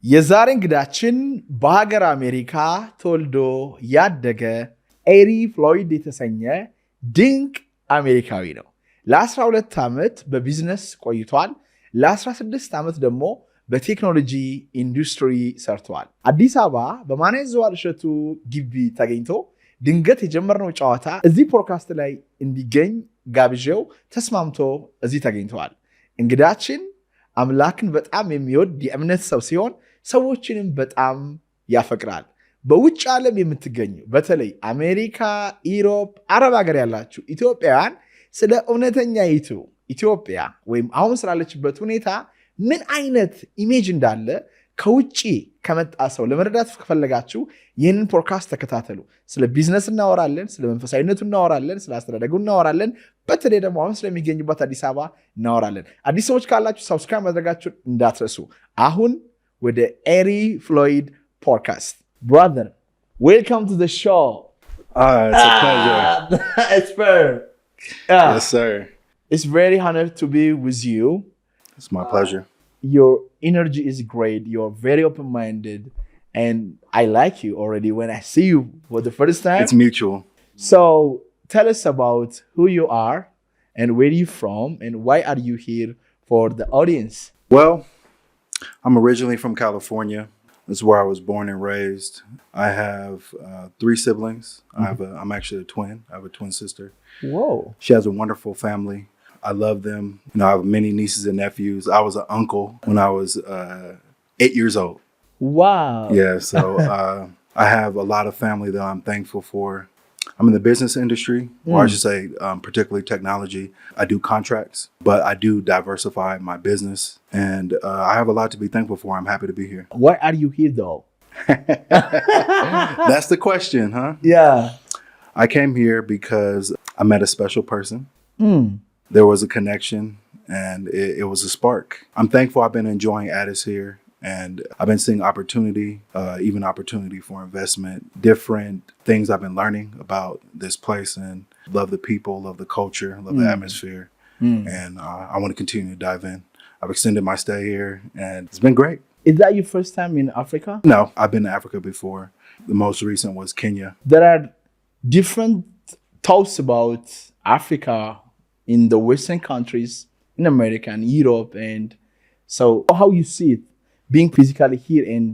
የዛሬ እንግዳችን በሀገር አሜሪካ ተወልዶ ያደገ ኤሪ ፍሎይድ የተሰኘ ድንቅ አሜሪካዊ ነው። ለ12 ዓመት በቢዝነስ ቆይቷል። ለ16 ዓመት ደግሞ በቴክኖሎጂ ኢንዱስትሪ ሰርተዋል። አዲስ አበባ በማንያዘዋል እሸቱ ግቢ ተገኝቶ ድንገት የጀመርነው ጨዋታ እዚህ ፖድካስት ላይ እንዲገኝ ጋብዤው ተስማምቶ እዚህ ተገኝተዋል። እንግዳችን አምላክን በጣም የሚወድ የእምነት ሰው ሲሆን ሰዎችንም በጣም ያፈቅራል። በውጭ ዓለም የምትገኙ በተለይ አሜሪካ፣ ኢሮፕ፣ አረብ ሀገር ያላችሁ ኢትዮጵያውያን ስለ እውነተኛይቱ ኢትዮጵያ ወይም አሁን ስላለችበት ሁኔታ ምን አይነት ኢሜጅ እንዳለ ከውጭ ከመጣ ሰው ለመረዳት ከፈለጋችሁ ይህንን ፖድካስት ተከታተሉ። ስለ ቢዝነስ እናወራለን፣ ስለ መንፈሳዊነቱ እናወራለን፣ ስለ አስተዳደጉ እናወራለን። በተለይ ደግሞ አሁን ስለሚገኝበት አዲስ አበባ እናወራለን። አዲስ ሰዎች ካላችሁ ሰብስክራይብ ማድረጋችሁን እንዳትረሱ። አሁን ወደ ኤሪ ፍሎይድ ፖድካስት። ብራዘር ዌልካም ቱ ዘ ሾው። It's a pleasure. It's fair. Yes, sir. It's very honored to be with you. It's my pleasure. Your energy is great. You're very open-minded. And I like you already when I see you for the first time. It's mutual. So tell us about who you are and where you're from and why are you here for the audience? Well, I'm originally from California. That's where I was born and raised. I have 3 siblings. I'm actually a twin. I have a twin sister. Whoa. She has a wonderful family. I love them. You know, I have many nieces and nephews. I was an uncle when I was 8 years old. Wow. Yeah, so I have a lot of family that I'm thankful for. I'm in the business industry, or I should say particularly technology. I do contracts, but I do diversify my business. And I have a lot to be thankful for. I'm happy to be here. Why are you here though? That's the question, huh? Yeah. I came here because I met a special person. There was a connection and it was a spark. I'm thankful I've been enjoying Addis here. And I've been seeing opportunity, even opportunity for investment, different things I've been learning about this place, and love the people, love the culture, love the atmosphere. And I want to continue to dive in. I've extended my stay here and it's been great. Is that your first time in Africa? No, I've been to Africa before. The most recent was Kenya. There are different thoughts about Africa in the Western countries, in America and Europe. And so how you see it? Being physically here and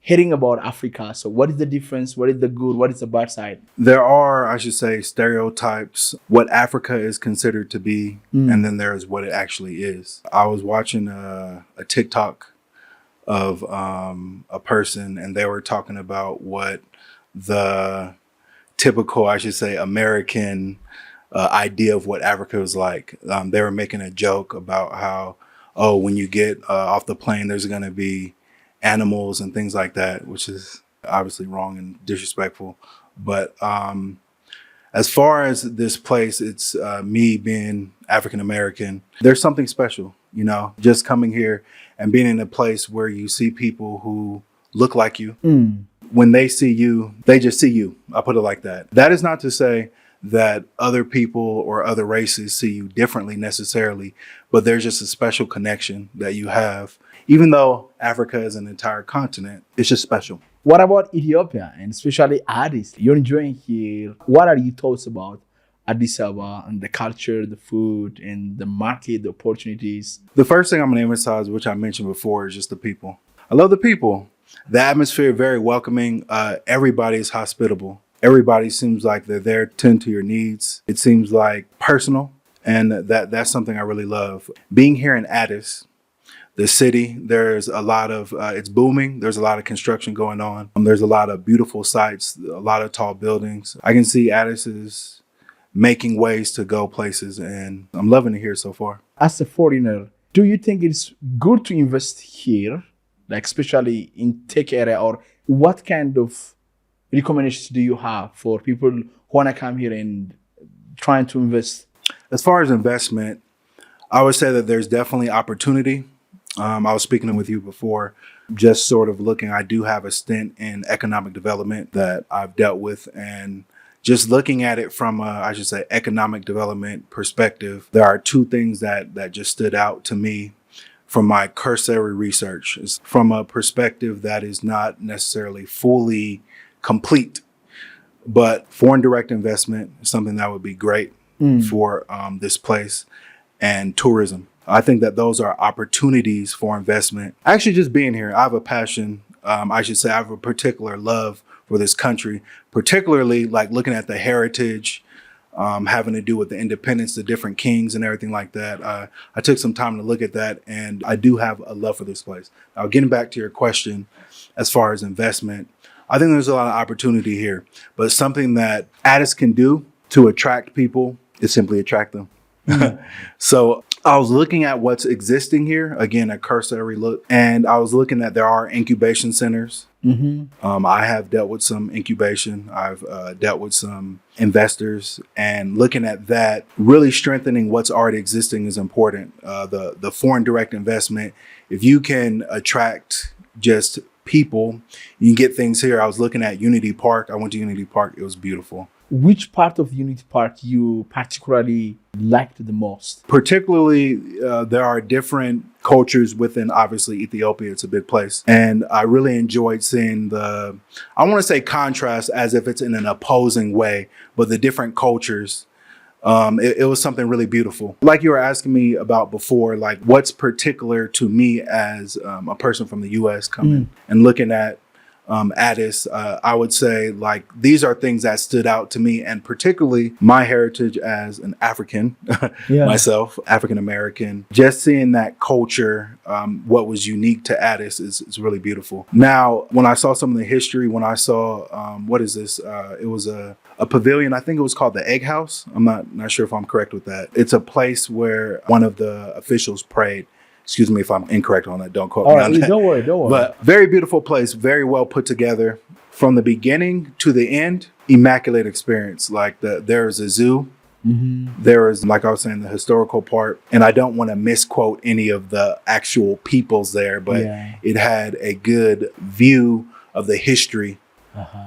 hearing about Africa. So what is the difference? What is the good? What is the bad side? There are, I should say, stereotypes, what Africa is considered to be, and then there is what it actually is. I was watching a TikTok of a person, and they were talking about what the typical, I should say, American idea of what Africa was like. They were making a joke about how, oh, when you get off the plane, there's going to be animals and things like that, which is obviously wrong and disrespectful. But as far as this place, it's me being African American. There's something special, you know, just coming here and being in a place where you see people who look like you. When they see you, they just see you. I put it like that. That is not to say that other people or other races see you differently necessarily, but there's just a special connection that you have. Even though Africa is an entire continent, it's just special. What about Ethiopia and especially Addis? You're enjoying here. What are your thoughts about Addis Ababa and the culture, the food, and the market, the opportunities? The first thing I'm going to emphasize, which I mentioned before, is just the people. I love the people. The atmosphere, very welcoming. Everybody is hospitable. Everybody seems like they're there to tend to your needs. It seems like personal. And that's something I really love. Being here in Addis, the city, there's a lot of, it's booming. There's a lot of construction going on. There's a lot of beautiful sites, a lot of tall buildings. I can see Addis is making ways to go places, and I'm loving it here so far. As a foreigner, do you think it's good to invest here, like especially in tech area, or what kind of recommendations do you have for people who want to come here and trying to invest? As far as investment, I would say that there's definitely opportunity. I was speaking with you before, just sort of looking, I do have a stint in economic development that I've dealt with, and just looking at it from a, I should say, economic development perspective, there are 2 things that just stood out to me from my cursory research. It's from a perspective that is not necessarily fully complete, but foreign direct investment is something that would be great for this place, and tourism. I think that those are opportunities for investment. Actually, just being here, I have a passion. I should say I have a particular love for this country, particularly like looking at the heritage, having to do with the independence, the different kings and everything like that. I took some time to look at that, and I do have a love for this place. Now, getting back to your question, as far as investment, I think there's a lot of opportunity here, but something that Addis can do to attract people is simply attract them. So I was looking at what's existing here, again, a cursory look, and I was looking at there are incubation centers. I have dealt with some incubation. I've dealt with some investors, and looking at that, really strengthening what's already existing is important. The foreign direct investment, if you can attract just people, you can get things here. I was looking at Unity Park. I went to Unity Park. It was beautiful. Which part of Unity Park you particularly liked the most? Particularly, there are different cultures within, obviously, Ethiopia. It's a big place. And I really enjoyed seeing I want to say contrast as if it's in an opposing way, but the different cultures. It was something really beautiful. Like you were asking me about before, like what's particular to me as a person from the U.S. coming and looking at Addis, I would say like these are things that stood out to me, and particularly my heritage as an African, myself, African American. Just seeing that culture, what was unique to Addis is really beautiful. Now, when I saw some of the history, when I saw what is this? It was a pavilion. I think it was called the Egg House. I'm not sure if I'm correct with that. It's a place where one of the officials prayed. Excuse me if I'm incorrect on that. Don't quote me on that. Don't worry. But very beautiful place, very well put together. From the beginning to the end, immaculate experience. Like there's a zoo. There is, like I was saying, the historical part. And I don't want to misquote any of the actual peoples there, but it had a good view of the history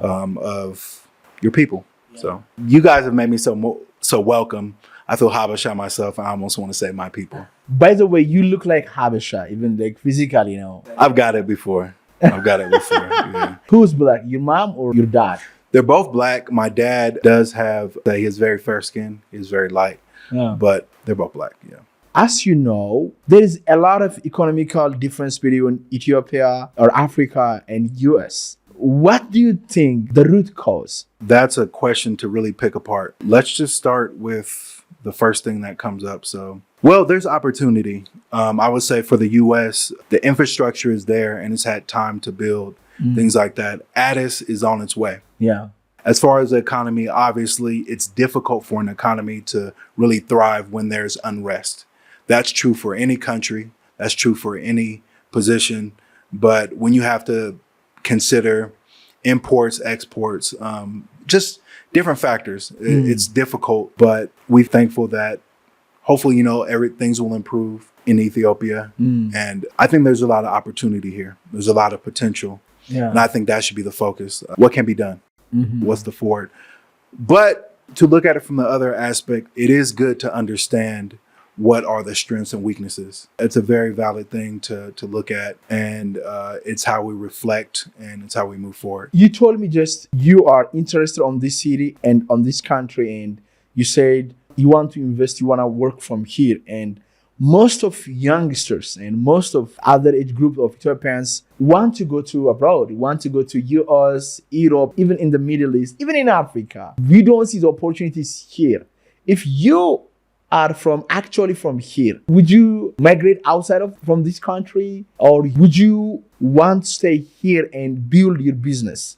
of your people. So you guys have made me so welcome. I feel Habesha myself. I almost want to say my people. By the way, you look like Habesha, even like physically, you know. I've got it before. Yeah. Who's black, your mom or your dad? They're both black. My dad does have, he has very fair skin. He's very light, but they're both black, yeah. As you know, there is a lot of economical difference between Ethiopia or Africa and US. What do you think the root cause? That's a question to really pick apart. Let's just start with the first thing that comes up. So, well, there's opportunity. I would say for the U.S., the infrastructure is there and it's had time to build things like that. Addis is on its way. Yeah. As far as the economy, obviously, it's difficult for an economy to really thrive when there's unrest. That's true for any country. That's true for any position. But when you have to consider imports, exports, just different factors, it's difficult. But we're thankful that hopefully, things will improve in Ethiopia. And I think there's a lot of opportunity here. There's a lot of potential. Yeah. And I think that should be the focus. What can be done? What's the forward? But to look at it from the other aspect, it is good to understand what are the strengths and weaknesses. It's a very valid thing to look at, and it's how we reflect and it's how we move forward. You told me just you are interested on this city and on this country, and you said you want to invest, you want to work from here. And most of youngsters and most of other age group of Ethiopians want to go to abroad, want to go to US, Europe, even in the Middle East, even in Africa. We don't see the opportunities here. If you are actually from here, would you migrate from this country, or would you want to stay here and build your business?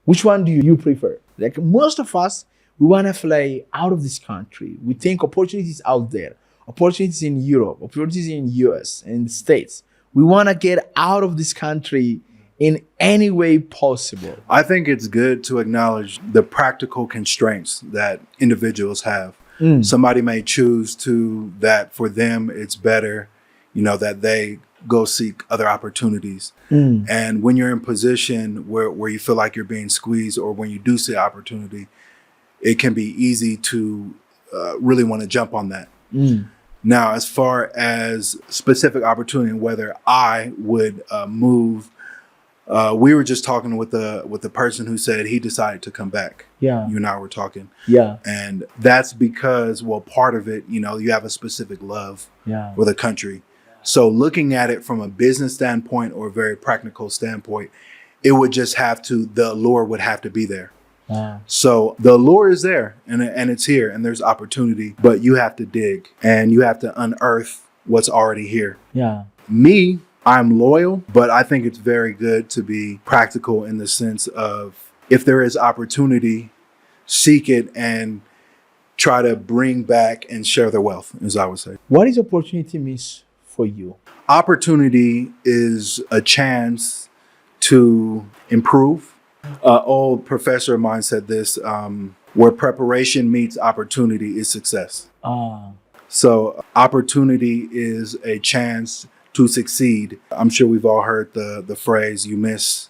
Which one do you prefer? Like most of us, we want to fly out of this country. We think opportunities out there, opportunities in Europe, opportunities in US and States. We want to get out of this country in any way possible. I think it's good to acknowledge the practical constraints that individuals have. Somebody may choose that for them, it's better, that they go seek other opportunities. And when you're in position where you feel like you're being squeezed, or when you do see opportunity, it can be easy to really want to jump on that. Now, as far as specific opportunity, whether I would move, we were just talking with the person who said he decided to come back. Yeah. You and I were talking. Yeah. And that's because, well, part of it, you have a specific love for the country. So looking at it from a business standpoint or a very practical standpoint, it would just the allure would have to be there. So the allure is there and it's here and there's opportunity, but you have to dig and you have to unearth what's already here. Yeah. Me, I'm loyal, but I think it's very good to be practical in the sense of if there is opportunity, seek it and try to bring back and share the wealth, as I would say. What is opportunity means for you? Opportunity is a chance to improve. An old professor of mine said this, where preparation meets opportunity is success. So opportunity is a chance to succeed. I'm sure we've all heard the phrase, you miss.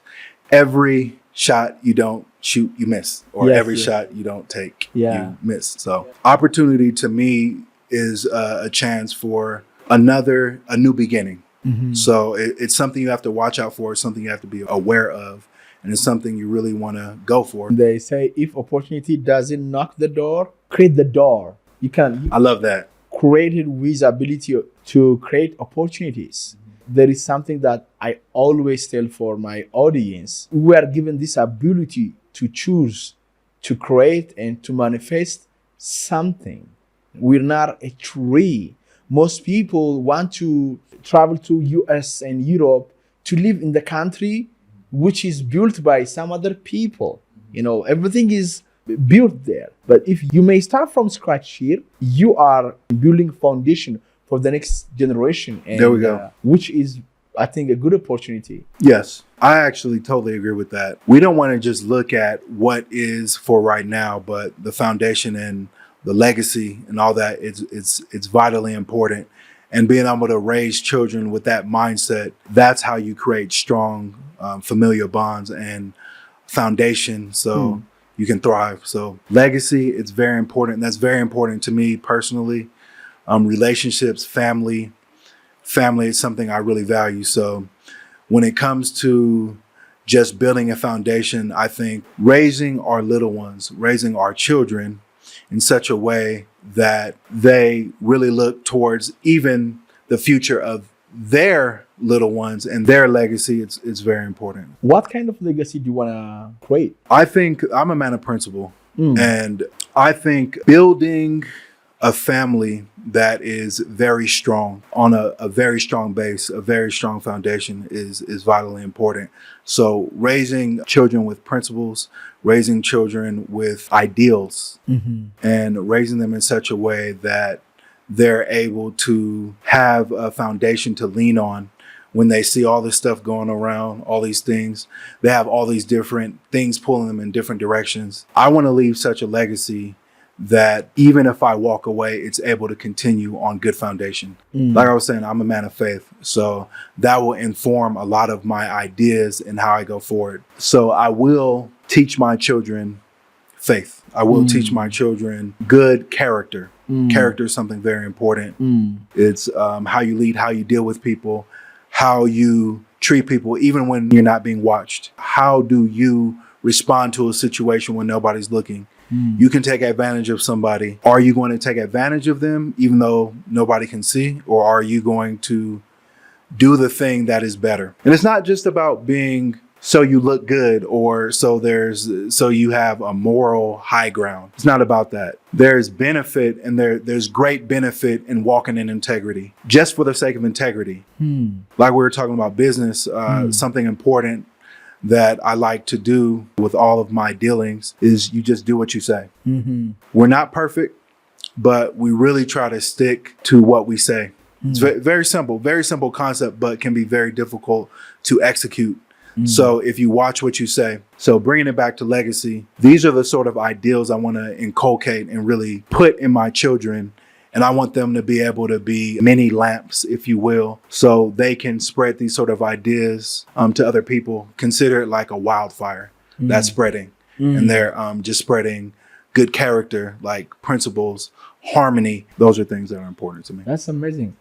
Every shot you don't shoot, you miss. Or every shot you don't take, you miss. So opportunity to me is a chance for a new beginning. Mm-hmm. So it's something you have to watch out for, something you have to be aware of. And it's something you really want to go for. They say if opportunity doesn't knock the door, create the door. I love that. Create it with ability to create opportunities. Mm-hmm. There is something that I always tell for my audience. We are given this ability to choose, to create and to manifest something. We're not a tree. Most people want to travel to US and Europe to live in the country which is built by some other people. Everything is built there. But if you may start from scratch here, you are building foundation for the next generation. And, there we go. Which is, I think, a good opportunity. Yes, I actually totally agree with that. We don't want to just look at what is for right now, but the foundation and the legacy and all that, it's vitally important. And being able to raise children with that mindset, that's how you create strong familiar bonds and foundation so you can thrive. So legacy, it's very important. That's very important to me personally. Relationships, family is something I really value. So when it comes to just building a foundation, I think raising our little ones, raising our children in such a way that they really look towards even the future of their little ones and their legacy, it's very important. What kind of legacy do you want to create? I think I'm a man of principle. And I think building a family that is very strong on a very strong base, a very strong foundation is vitally important. So raising children with principles, raising children with ideals, and raising them in such a way that they're able to have a foundation to lean on when they see all this stuff going around, all these things. They have all these different things pulling them in different directions. I want to leave such a legacy that even if I walk away, it's able to continue on good foundation. Like I was saying, I'm a man of faith. So that will inform a lot of my ideas and how I go forward. So I will teach my children faith. I will teach my children good character. Character is something very important. It's how you lead, how you deal with people, how you treat people, even when you're not being watched. How do you respond to a situation when nobody's looking? You can take advantage of somebody. Are you going to take advantage of them even though nobody can see? Or are you going to do the thing that is better? And it's not just about being so you look good or so you have a moral high ground. It's not about that. There's benefit and there's great benefit in walking in integrity just for the sake of integrity. Like we were talking about business, something important that I like to do with all of my dealings is you just do what you say. We're not perfect, but we really try to stick to what we say. It's very simple concept, but can be very difficult to execute. So if you watch what you say, so bringing it back to legacy, these are the sort of ideals I want to inculcate and really put in my children. And I want them to be able to be mini lamps, if you will, so they can spread these sort of ideas to other people. Consider it like a wildfire that's spreading. And they're just spreading good character, like principles, harmony. Those are things that are important to me. That's amazing.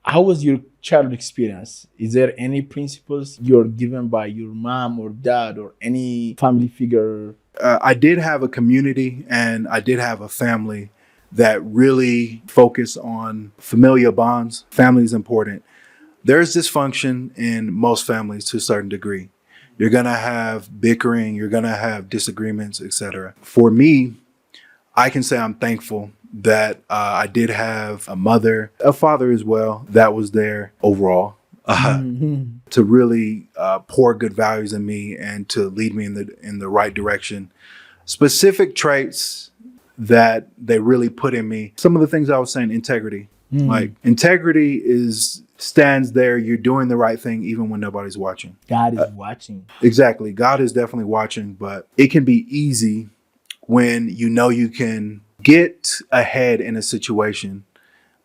How was your childhood experience? Is there any principles you're given by your mom or dad or any family figure? I did have a community and I did have a family that really focus on familial bonds. Family is important. There's dysfunction in most families to a certain degree. You're going to have bickering, you're going to have disagreements, etc. For me, I can say I'm thankful that I did have a mother, a father as well, that was there overall to really pour good values in me and to lead me in the right direction. Specific traits that they really put in me. Some of the things I was saying, integrity. Like integrity stands there. You're doing the right thing even when nobody's watching. God is watching. Exactly. God is definitely watching, but it can be easy when you know you can get ahead in a situation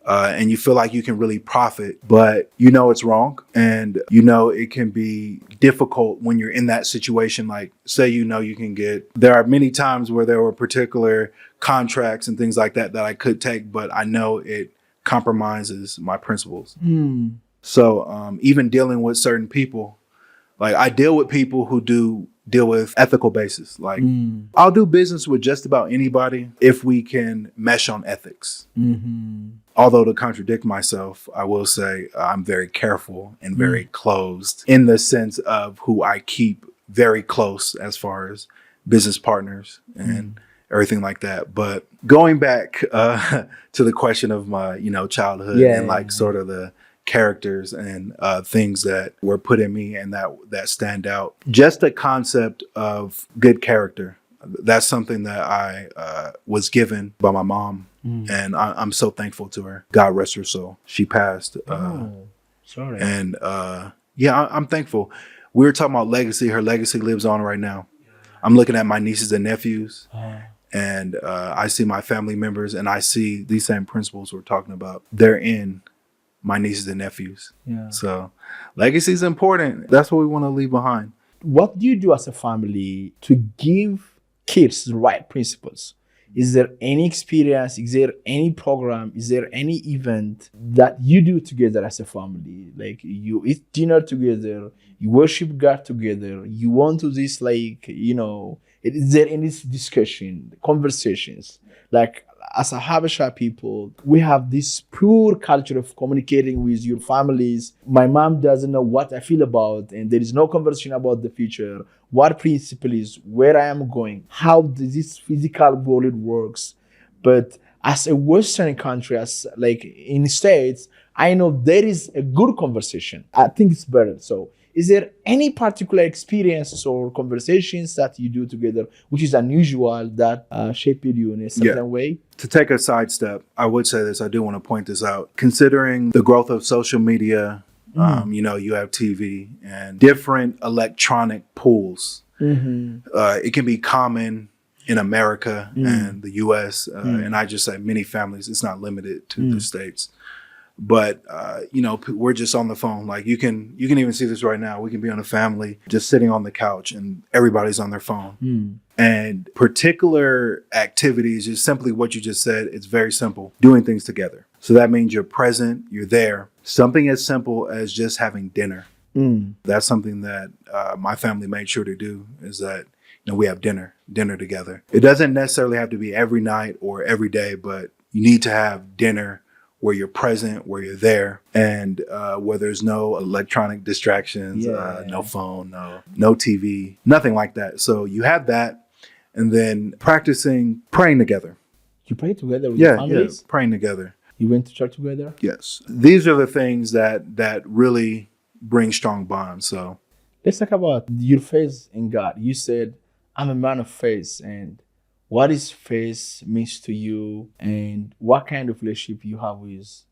and you feel like you can really profit, but you know it's wrong. And you know it can be difficult when you're in that situation. Like say, you know, you can there are many times where there were particular contracts and things like that I could take, but I know it compromises my principles. So even dealing with certain people, like I deal with people who deal with ethical basis. Like I'll do business with just about anybody if we can mesh on ethics. Although to contradict myself, I will say I'm very careful and very closed in the sense of who I keep very close as far as business partners and everything like that. But going back to the question of my, childhood and like sort of the characters and things that were put in me and that stand out. Just the concept of good character. That's something that I was given by my mom. And I'm so thankful to her. God rest her soul. She passed. Sorry. And I'm thankful. We were talking about legacy. Her legacy lives on right now. I'm looking at my nieces and nephews. And I see my family members and I see these same principles we're talking about. They're in my nieces and nephews. So legacy is important. That's what we want to leave behind. What do you do as a family to give kids the right principles? Is there any experience? Is there any program? Is there any event that you do together as a family? Like you eat dinner together, you worship God together, you want to this is there any discussion, conversations? Like as a Habesha people, we have this pure culture of communicating with your families. My mom doesn't know what I feel about, and there is no conversation about the future, what principle is, where I am going, how this physical world works. But as a Western country, as like in States, I know there is a good conversation. I think it's better. So is there any particular experiences or conversations that you do together, which is unusual, that shaped you in a certain way? To take a sidestep, I would say this. I do want to point this out. Considering the growth of social media, you have TV and different electronic pools. It can be common in America and the U.S. And I just say many families. It's not limited to the States. But, we're just on the phone. Like you can even see this right now. We can be on a family just sitting on the couch and everybody's on their phone. And particular activities is simply what you just said. It's very simple. Doing things together. So that means you're present, you're there. Something as simple as just having dinner. That's something that my family made sure to do is that, we have dinner together. It doesn't necessarily have to be every night or every day, but you need to have dinner where you're present, where you're there, and where there's no electronic distractions, no phone, no TV, nothing like that. So you have that, and then practicing praying together. You pray together with your families? Yeah, praying together. You went to church together? Yes. These are the things that really bring strong bonds. So let's talk about your faith in God. You said, I'm a man of faith, and what is faith means to you and what kind of relationship you have with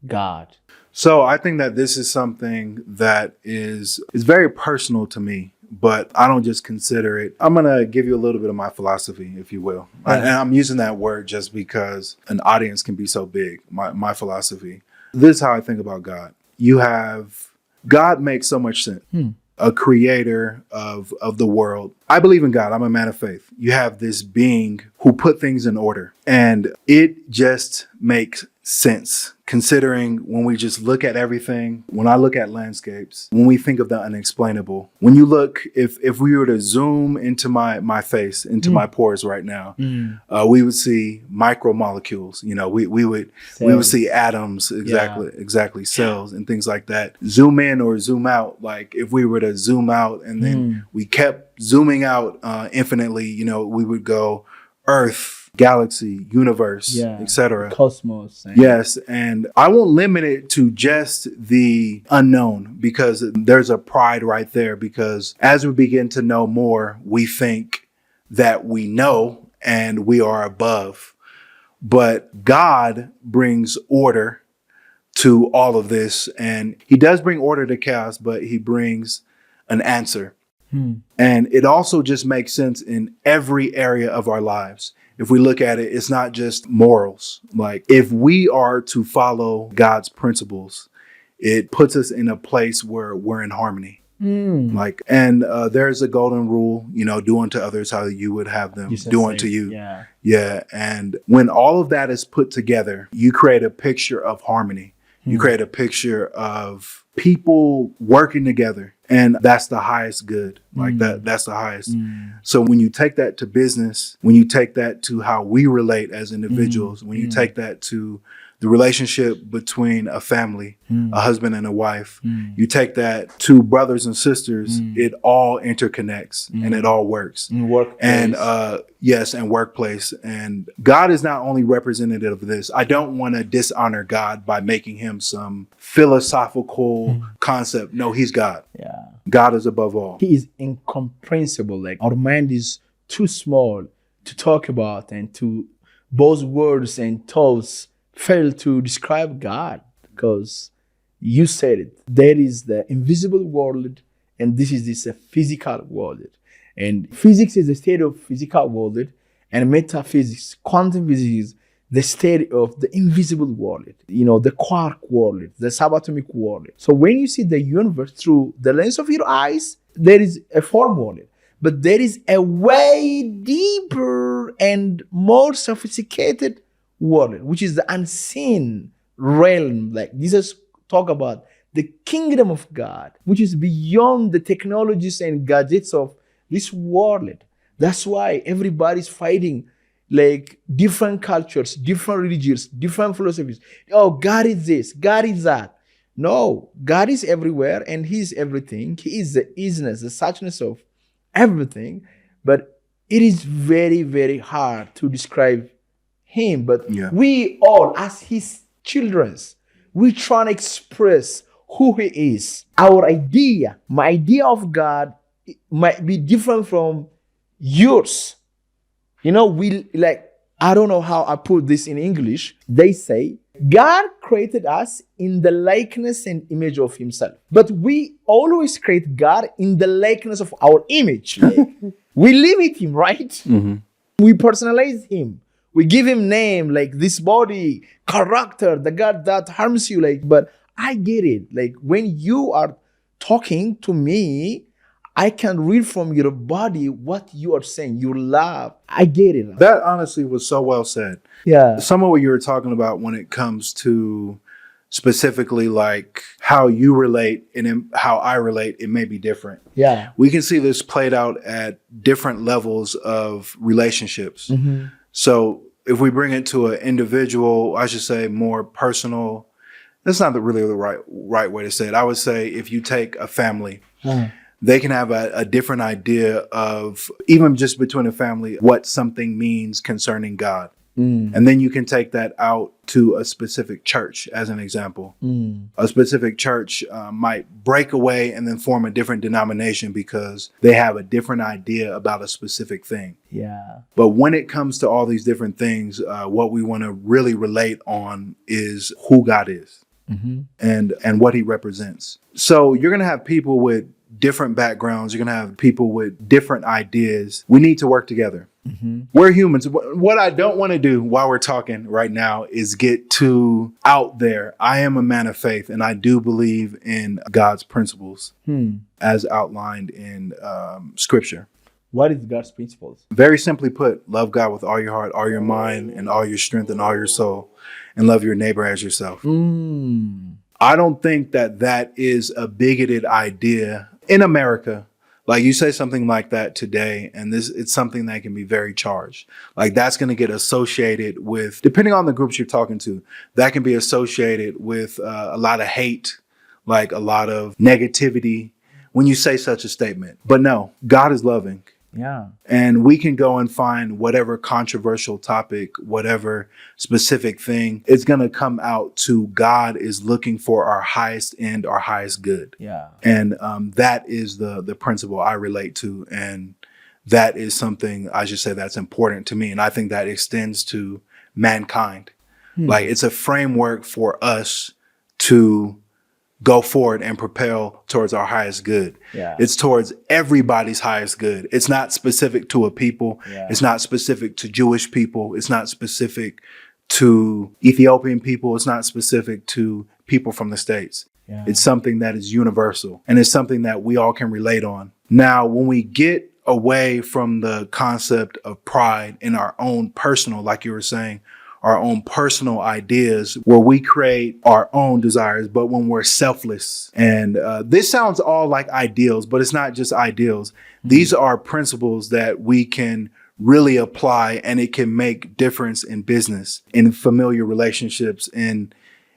God? So I think that this is something that is very personal to me, but I don't just consider it. I'm going to give you a little bit of my philosophy, if you will. And I'm using that word just because an audience can be so big, my philosophy. This is how I think about God. God makes so much sense. A creator of the world. I believe in God. I'm a man of faith. You have this being who put things in order. And it just makes sense considering when we just look at everything, when I look at landscapes, when we think of the unexplainable, when you look, if we were to zoom into my face, into my pores right now, we would see micromolecules. You know, we would see atoms, exactly, cells and things like that. Zoom in or zoom out, like if we were to zoom out and then we kept zooming out infinitely, you know, we would go Earth, galaxy, universe, etc. Cosmos. Yes, and I won't limit it to just the unknown because there's a pride right there, because as we begin to know more, we think that we know and we are above. But God brings order to all of this, and he does bring order to chaos, but he brings an answer. And it also just makes sense in every area of our lives. If we look at it, it's not just morals. Like if we are to follow God's principles, it puts us in a place where we're in harmony. Like, and there's a golden rule, you know, do unto others how you would have them do unto you. Yeah. And when all of that is put together, you create a picture of harmony. You create a picture of people working together. And that's the highest good. Like that's the highest. So when you take that to business, when you take that to how we relate as individuals, when you take that to the relationship between a family, a husband and a wife, you take that to brothers and sisters, it all interconnects and it all works. And yes, and workplace. And God is not only representative of this. I don't want to dishonor God by making him some philosophical concept. No, he's God. God is above all. He is incomprehensible. Like our mind is too small to talk about, and to both words and thoughts fail to describe God, because you said it. There is the invisible world, and this is this physical world. And physics is the state of physical world, and metaphysics, quantum physics, is the state of the invisible world. You know, the quark world, the subatomic world. So when you see the universe through the lens of your eyes, there is a form world. But there is a way deeper and more sophisticated world, which is the unseen realm. Like Jesus talk about the kingdom of God, which is beyond the technologies and gadgets of this world. That's why everybody's fighting, like different cultures, different religions, different philosophies. Oh, God is this, God is that. No, God is everywhere and he is everything. He is the isness, the suchness of everything. But it is very, very hard to describe him. But we all, as his children, we try to express who he is. Our idea, my idea of God might be different from yours. You know, we like, I don't know how I put this in English. They say, God created us in the likeness and image of himself. But we always create God in the likeness of our image. Like, we limit him, right? We personalize him. We give him name, like this body, character, the God that harms you. Like, but I get it. Like when you are talking to me, I can read from your body what you are saying, your love. I get it. That honestly was so well said. Yeah. Some of what you were talking about when it comes to specifically like how you relate and how I relate, it may be different. Yeah. We can see this played out at different levels of relationships. So if we bring it to an individual, I should say more personal, that's not really the right way to say it. I would say if you take a family, they can have a different idea of, even just between a family, what something means concerning God. And then you can take that out to a specific church as an example. A specific church might break away and then form a different denomination because they have a different idea about a specific thing. Yeah. But when it comes to all these different things, what we want to really relate on is who God is and what he represents. So you're going to have people with different backgrounds. You're going to have people with different ideas. We need to work together. We're humans. What I don't want to do while we're talking right now is get too out there. I am a man of faith, and I do believe in God's principles as outlined in scripture. What is God's principles? Very simply put, love God with all your heart, all your mind, and all your strength and all your soul, and love your neighbor as yourself. I don't think that is a bigoted idea in America. Like you say something like that today, and it's something that can be very charged. Like that's going to get associated with, depending on the groups you're talking to, that can be associated with a lot of hate, like a lot of negativity when you say such a statement. But no, God is loving. Yeah. And we can go and find whatever controversial topic, whatever specific thing, it's going to come out to God is looking for our highest end, our highest good. Yeah. And that is the principle I relate to. And that is something I should say that's important to me. And I think that extends to mankind. Like it's a framework for us to go forward and propel towards our highest good. Yeah. It's towards everybody's highest good. It's not specific to a people. Yeah. It's not specific to Jewish people. It's not specific to Ethiopian people. It's not specific to people from the States. Yeah. It's something that is universal, and it's something that we all can relate on. Now, when we get away from the concept of pride in our own personal, like you were saying, our own personal ideas where we create our own desires, but when we're selfless. And this sounds all like ideals, but it's not just ideals. These are principles that we can really apply, and it can make difference in business, in familiar relationships, in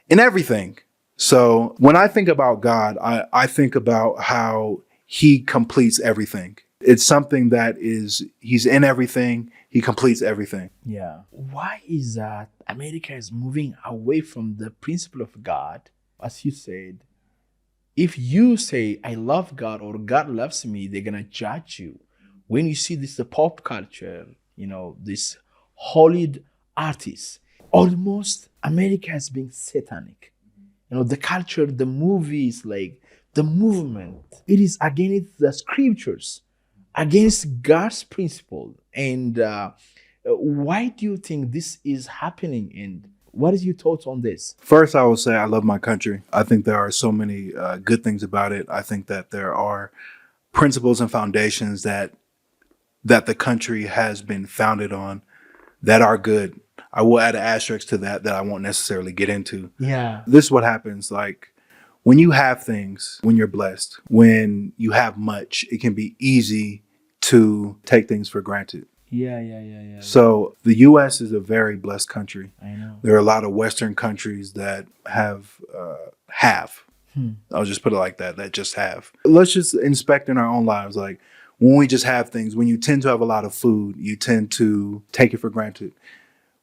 everything. So when I think about God, I think about how he completes everything. It's something that he's in everything. He completes everything. Yeah. Why is that America is moving away from the principle of God? As you said, if you say, I love God or God loves me, they're going to judge you. When you see this, the pop culture, this Hollywood artists, almost America has been satanic. The culture, the movies, like the movement, it is against the scriptures, against God's principle. And why do you think this is happening? And what is your thoughts on this? First, I will say I love my country. I think there are so many good things about it. I think that there are principles and foundations that the country has been founded on that are good. I will add an asterisk to that I won't necessarily get into. Yeah. This is what happens. Like when you have things, when you're blessed, when you have much, it can be easy to take things for granted. Yeah. So the U.S. is a very blessed country. I know. There are a lot of Western countries that have. I'll just put it like that just have. Let's just inspect in our own lives. Like when we just have things, when you tend to have a lot of food, you tend to take it for granted.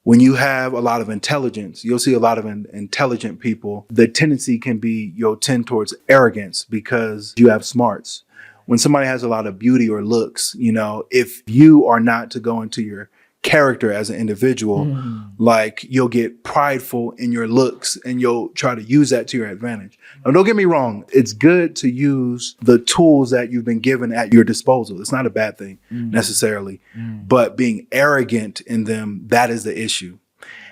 When you have a lot of intelligence, you'll see a lot of intelligent people. The tendency can be you'll tend towards arrogance because you have smarts. When somebody has a lot of beauty or looks, if you are not to go into your character as an individual, like you'll get prideful in your looks and you'll try to use that to your advantage. Now, don't get me wrong. It's good to use the tools that you've been given at your disposal. It's not a bad thing necessarily, but being arrogant in them, that is the issue.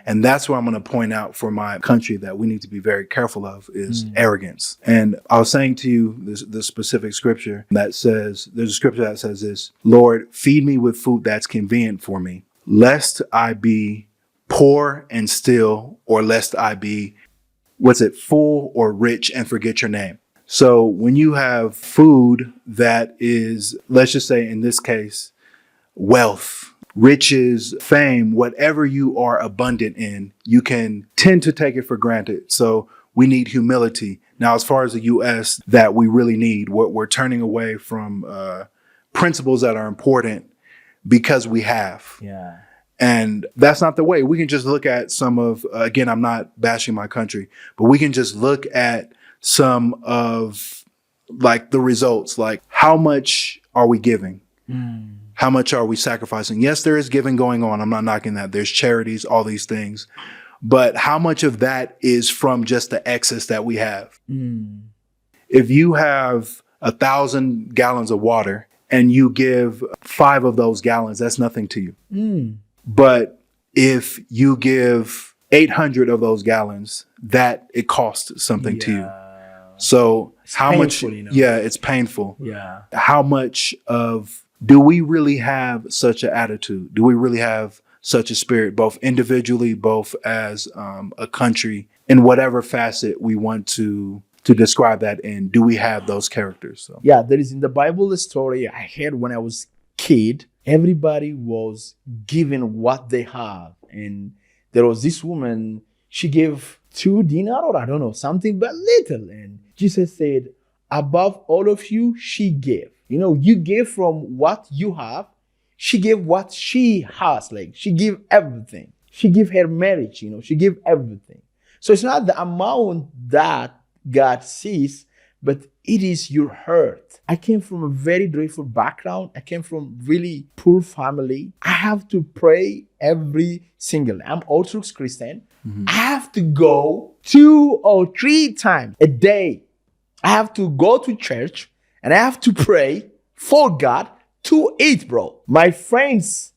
And that's what I'm going to point out for my country that we need to be very careful of is arrogance. And I was saying to you this specific scripture that says, there's a scripture that says this, Lord, feed me with food that's convenient for me, lest I be poor and still, or lest I be, full or rich and forget your name. So when you have food that is, let's just say in this case, wealth, riches, fame, whatever you are abundant in, you can tend to take it for granted. So we need humility. Now, as far as the U.S. that we really need, we're turning away from principles that are important because we have. Yeah. And that's not the way. We can just look at some of, again, I'm not bashing my country, but we can just look at some of like the results, like how much are we giving? How much are we sacrificing? Yes, there is giving going on. I'm not knocking that. There's charities, all these things. But how much of that is from just the excess that we have? If you have 1,000 gallons of water and you give 5 of those gallons, that's nothing to you. But if you give 800 of those gallons, that it costs something to you. So it's how much? It's painful. Yeah. How much of do we really have such an attitude? Do we really have such a spirit, both individually, both as a country, in whatever facet we want to describe that in? Do we have those characters? So. Yeah, there is in the Bible a story I heard when I was kid. Everybody was given what they have, and there was this woman. She gave 2 dinar or I don't know something, but little, and Jesus said, "Above all of you, she gave." You know, you gave from what you have. She gave what she has. Like she gave everything. She gave her marriage. You know, she gave everything. So it's not the amount that God sees, but it is your heart. I came from a very dreadful background. I came from really poor family. I have to pray every single day. I'm Orthodox Christian. Mm-hmm. I have to go 2 or 3 times a day. I have to go to church and I have to pray for God to eat, bro. My friends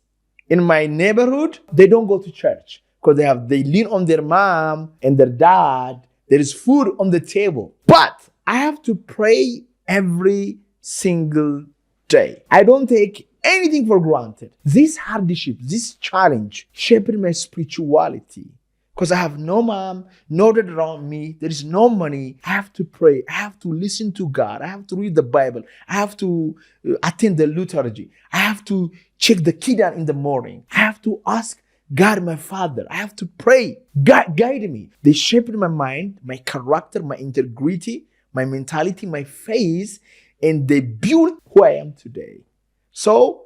in my neighborhood, they don't go to church because they lean on their mom and their dad. There is food on the table. But I have to pray every single day. I don't take anything for granted. This hardship, this challenge shaped my spirituality. Because I have no mom, no dad around me. There is no money. I have to pray. I have to listen to God. I have to read the Bible. I have to attend the liturgy. I have to check the Kiddush in the morning. I have to ask God, my Father. I have to pray. God guide me. They shaped my mind, my character, my integrity, my mentality, my faith, and they built who I am today. So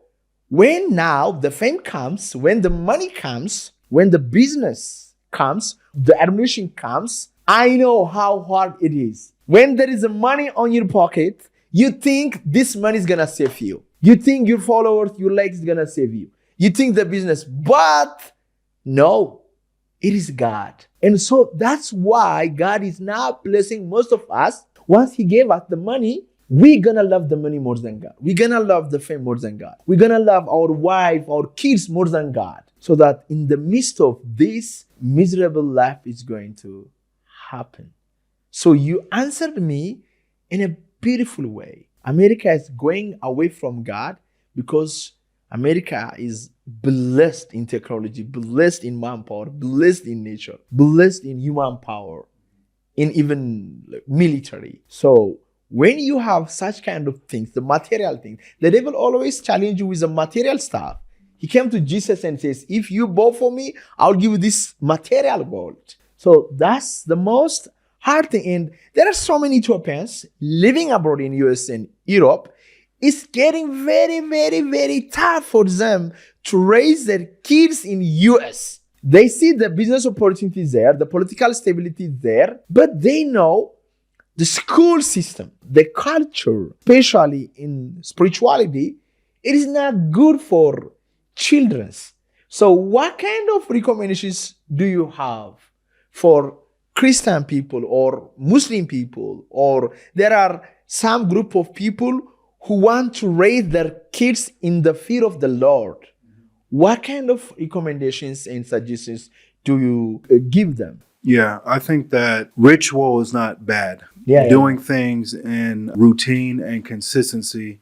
when now the fame comes, when the money comes, when the business comes, the admission comes, I know how hard it is. When there is money on your pocket, you think this money is gonna save you. You think your followers, your likes is gonna save you. You think the business, but no, it is God. And so that's why God is now blessing most of us. Once he gave us the money, we're gonna love the money more than God. We're gonna love the fame more than God. We're gonna love our wife, our kids more than God. So that in the midst of this, miserable life is going to happen. So you answered me in a beautiful way. America is going away from God because America is blessed in technology, blessed in manpower, blessed in nature, blessed in human power, in even military. So when you have such kind of things, the material things, the devil always challenge you with the material stuff. He came to Jesus and says, if you bow for me, I'll give you this material world. So that's the most hard thing. And there are so many Ethiopians living abroad in US and Europe. It's getting very, very, very tough for them to raise their kids in US. They see the business opportunities there, the political stability there, but they know the school system, the culture, especially in spirituality, it is not good for children. So what kind of recommendations do you have for Christian people or Muslim people, or there are some group of people who want to raise their kids in the fear of the Lord? What kind of recommendations and suggestions do you give them? Yeah, I think that ritual is not bad. Doing things in routine and consistency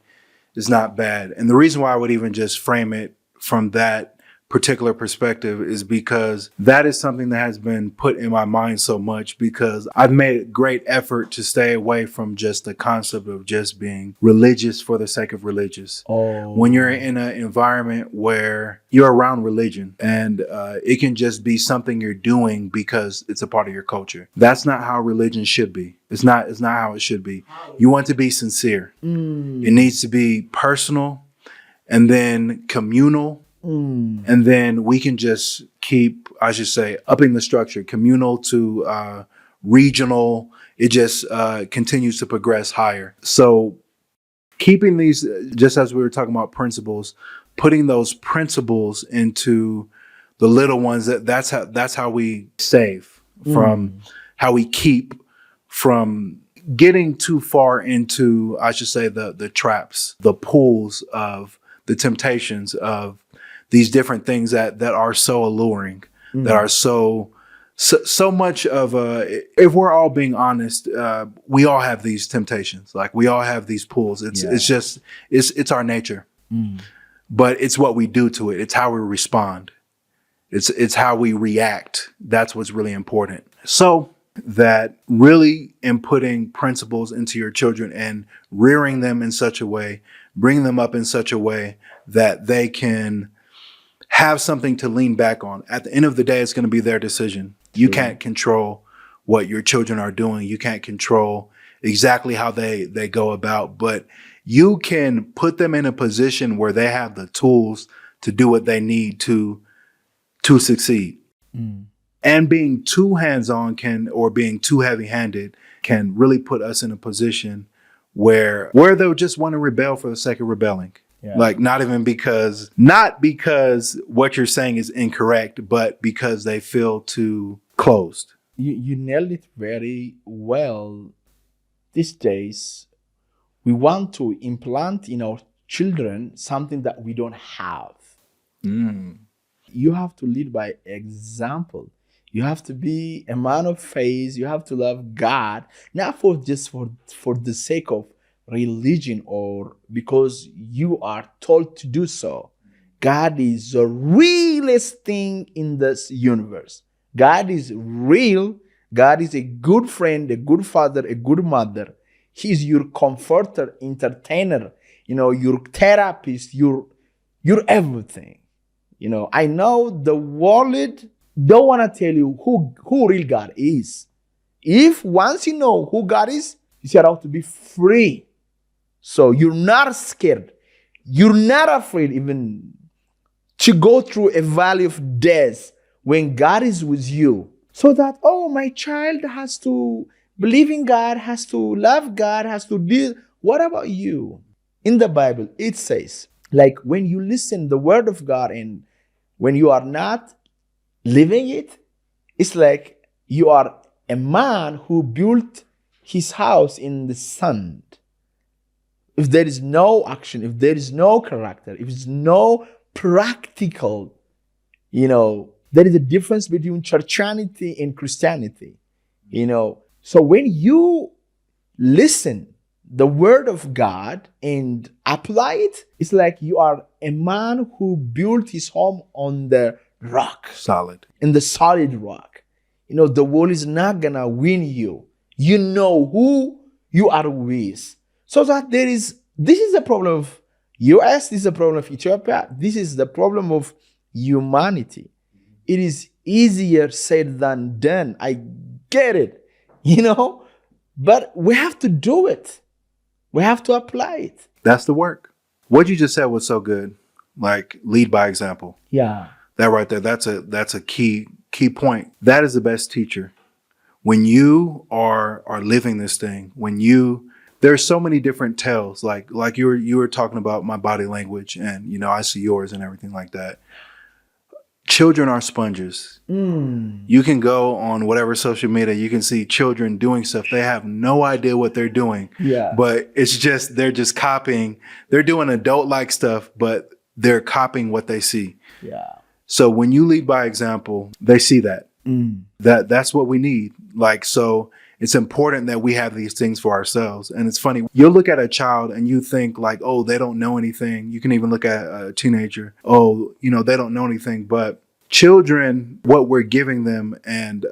is not bad. And the reason why I would even just frame it from that particular perspective is because that is something that has been put in my mind so much, because I've made a great effort to stay away from just the concept of just being religious for the sake of religious. When you're in an environment where you're around religion and it can just be something you're doing because it's a part of your culture. That's not how religion should be. It's not how it should be. You want to be sincere. It needs to be personal and then communal. And then we can just keep, I should say, upping the structure, communal to regional. It just continues to progress higher. So keeping these, just as we were talking about principles, putting those principles into the little ones, that's how we save from, how we keep from getting too far into, I should say, the traps, the pools of the temptations of these different things that are so alluring, that are so much of if we're all being honest, we all have these temptations. Like we all have these pulls. It's our nature. but it's what we do to it. It's how we respond. It's how we react. That's what's really important. So that really inputting principles into your children and rearing them in such a way, bringing them up in such a way that they can have something to lean back on. At the end of the day, it's going to be their decision. You can't control what your children are doing. You can't control exactly how they go about, but you can put them in a position where they have the tools to do what they need to succeed. And being too hands-on or being too heavy-handed can really put us in a position where they'll just want to rebel for the sake of rebelling. Yeah. Like not because what you're saying is incorrect, but because they feel too closed. You nailed it very well. These days, we want to implant in our children something that we don't have. You have to lead by example. You have to be a man of faith. You have to love God, not for the sake of religion or because you are told to do so. God is the realest thing in this universe. God is real. God is a good friend, a good father, a good mother. He's your comforter, entertainer, your therapist, your everything. I know the world don't want to tell you who real God is. If once you know who God is, you set out to be free. So you're not scared. You're not afraid even to go through a valley of death when God is with you. So that, my child has to believe in God, has to love God, has to do. What about you? In the Bible, it says, like when you listen the word of God and when you are not living it, it's like you are a man who built his house in the sand. If there is no action, if there is no character, if there's no practical, there is a difference between churchianity and Christianity, So when you listen the word of God and apply it, it's like you are a man who built his home on the rock. Solid. In the solid rock. The world is not gonna win you. You know who you are with. So that this is the problem of US, this is the problem of Ethiopia, this is the problem of humanity. It is easier said than done. I get it, but we have to do it. We have to apply it. That's the work. What you just said was so good. Like lead by example. Yeah. That right there, that's a key point. That is the best teacher. When you are living this thing, there's so many different tells, like you were talking about my body language and, I see yours and everything like that. Children are sponges. You can go on whatever social media, you can see children doing stuff. They have no idea what they're doing. Yeah. But they're just copying. They're doing adult-like stuff, but they're copying what they see. Yeah. So when you lead by example, they see that. That's what we need. So it's important that we have these things for ourselves. And it's funny, you'll look at a child and you think like, they don't know anything. You can even look at a teenager. They don't know anything. But children, what we're giving them and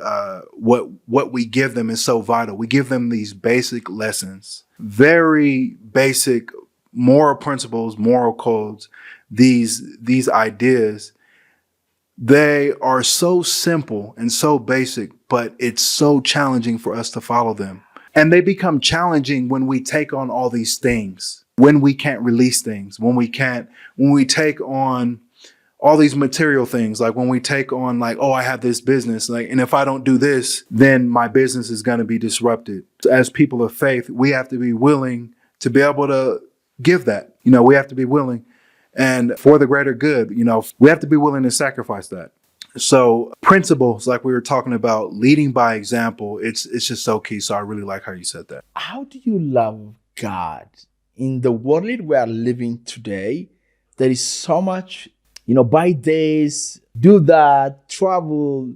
what we give them is so vital. We give them these basic lessons, very basic moral principles, moral codes, these ideas. They are so simple and so basic, but it's so challenging for us to follow them. And they become challenging when we take on all these things, when we can't release things, when we take on all these material things, like when we take on I have this business, and if I don't do this, then my business is going to be disrupted. As people of faith, we have to be willing to be able to give that. We have to be willing. And for the greater good, we have to be willing to sacrifice that. So principles, like we were talking about, leading by example, it's just so key. So I really like how you said that. How do you love God? In the world we are living today, there is so much, buy this, do that, travel,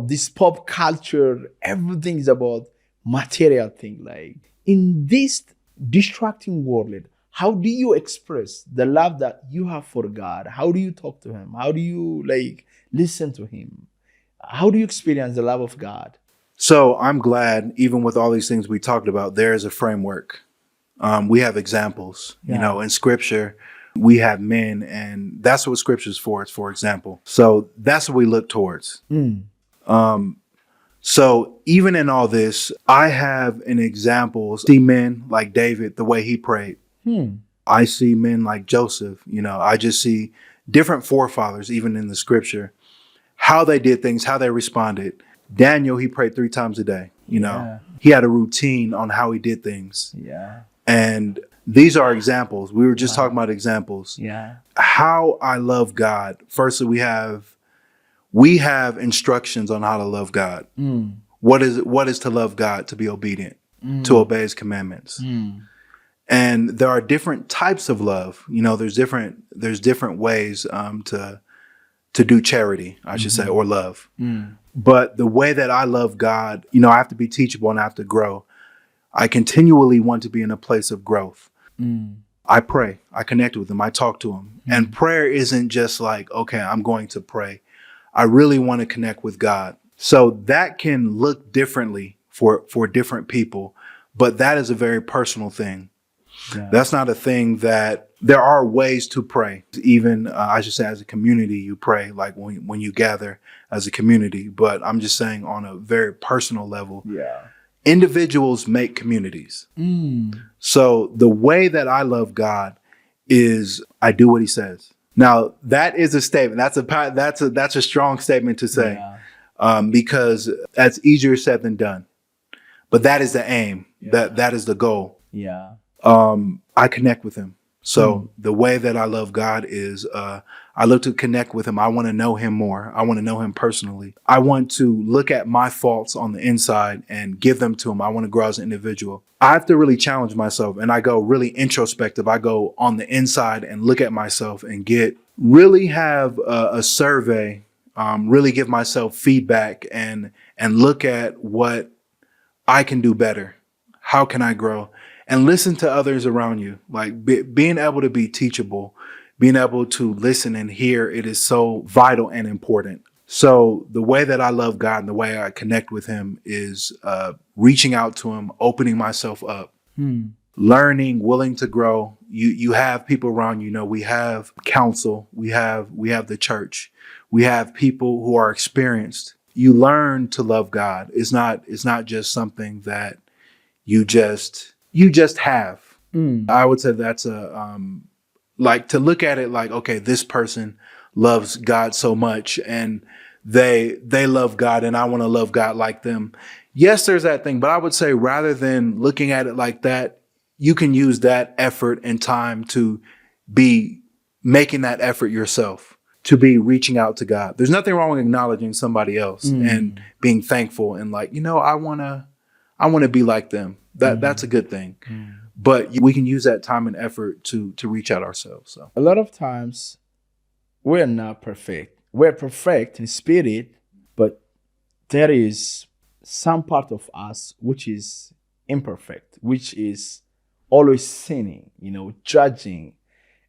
this pop culture, everything is about material thing. Like in this distracting world, how do you express the love that you have for God? How do you talk to him? How do you like listen to him? How do you experience the love of God? So I'm glad, even with all these things we talked about, there is a framework. We have examples, you know, in scripture, we have men, and that's what scripture is for. It's for example. So that's what we look towards. So even in all this, I have an example. See men like David, the way he prayed. I see men like Joseph, you know, I just see different forefathers, even in the scripture, how they did things, how they responded. Daniel, he prayed 3 times a day, you know, he had a routine on how he did things. Yeah. And these are examples. We were just talking about examples. Yeah. How I love God. Firstly, we have instructions on how to love God. What is to love God? To be obedient, to obey his commandments. And there are different types of love. You know, there's different ways to do charity, I should say, or love. But the way that I love God, you know, I have to be teachable and I have to grow. I continually want to be in a place of growth. I pray, I connect with him, I talk to him. And prayer isn't just like, okay, I'm going to pray. I really want to connect with God. So that can look differently for different people, but that is a very personal thing. Yeah. That's not a thing that there are ways to pray. Even I should say, as a community, you pray like when you gather as a community. But I'm just saying on a very personal level. Yeah. Individuals make communities. So the way that I love God is I do what he says. Now that is a statement. That's a strong statement to say, because that's easier said than done. But that is the aim. That is the goal. Yeah. I connect with him. So the way that I love God is I look to connect with him. I want to know him more. I want to know him personally. I want to look at my faults on the inside and give them to him. I want to grow as an individual. I have to really challenge myself, and I go really introspective. I go on the inside and look at myself and really have a survey, really give myself feedback and look at what I can do better. How can I grow? And listen to others around you. Like being able to be teachable, being able to listen and hear, it is so vital and important. So the way that I love God and the way I connect with him is reaching out to him, opening myself up, learning, willing to grow. You have people around you. You know, we have counsel, we have the church, we have people who are experienced. You learn to love God. It's not just something that you just have. I would say that's like to look at it like, okay, this person loves God so much and they love God and I want to love God like them. Yes, there's that thing, but I would say rather than looking at it like that, you can use that effort and time to be making that effort yourself, to be reaching out to God. There's nothing wrong with acknowledging somebody else and being thankful and like, you know, I want to be like them. That's a good thing. But we can use that time and effort to reach out ourselves. So a lot of times we're not perfect. We're perfect in spirit, but there is some part of us which is imperfect, which is always sinning, you know, judging.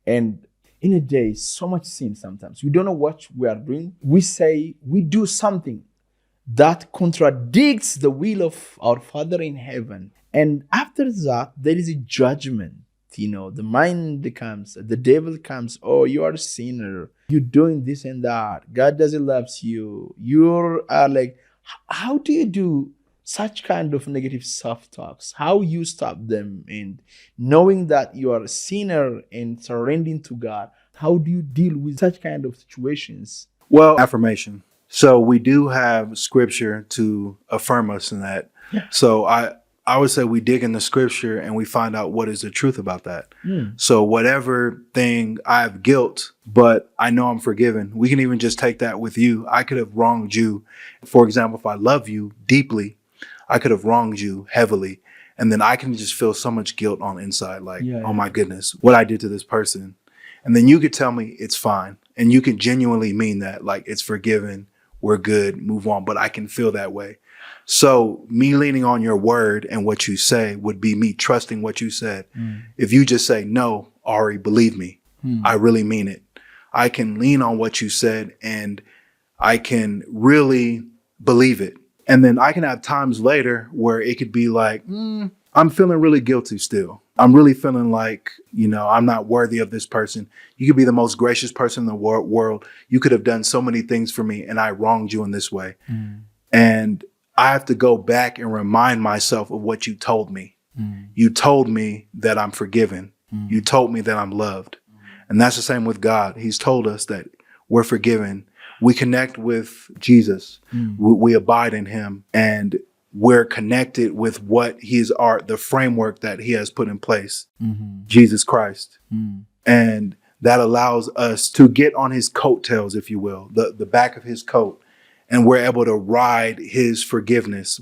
And in a day, so much sin sometimes. We don't know what we are doing. We say we do something that contradicts the will of our Father in heaven. And after that, there is a judgment. You know, the mind comes, the devil comes, oh, you are a sinner. You're doing this and that. God doesn't love you. You're like, how do you do such kind of negative self-talks? How you stop them? And knowing that you are a sinner and surrendering to God, how do you deal with such kind of situations? Well, affirmation. So we do have scripture to affirm us in that. Yeah. So I would say we dig in the scripture and we find out what is the truth about that. So whatever thing I have guilt, but I know I'm forgiven. We can even just take that with you. I could have wronged you. For example, if I love you deeply, I could have wronged you heavily. And then I can just feel so much guilt on the inside. Like, oh my goodness, what I did to this person. And then you could tell me it's fine. And you can genuinely mean that, like, it's forgiven. We're good, move on. But I can feel that way. So me leaning on your word and what you say would be me trusting what you said. If you just say, no, Ari, believe me, I really mean it. I can lean on what you said and I can really believe it. And then I can have times later where it could be like, I'm feeling really guilty still. I'm really feeling like, I'm not worthy of this person. You could be the most gracious person in the world. You could have done so many things for me and I wronged you in this way. And I have to go back and remind myself of what you told me. You told me that I'm forgiven. You told me that I'm loved. And that's the same with God. He's told us that we're forgiven. We connect with Jesus. We abide in him. And we're connected with what the framework that he has put in place, Jesus Christ. And that allows us to get on his coattails, if you will, the back of his coat. And we're able to ride his forgiveness,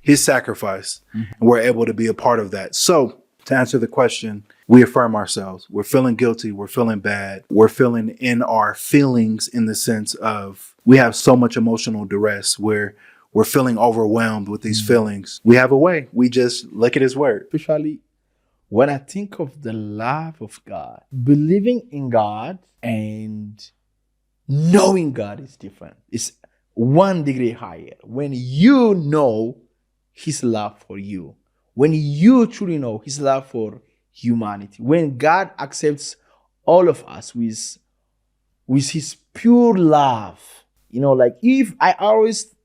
his sacrifice. And we're able to be a part of that. So to answer the question, we affirm ourselves. We're feeling guilty. We're feeling bad. We're feeling in our feelings in the sense of we have so much emotional duress where we're feeling overwhelmed with these feelings. We have a way. We just look at his word. Especially when I think of the love of God, believing in God and knowing God is different. It's 1 degree higher. When you know his love for you, when you truly know his love for humanity, when God accepts all of us with his pure love, like if I always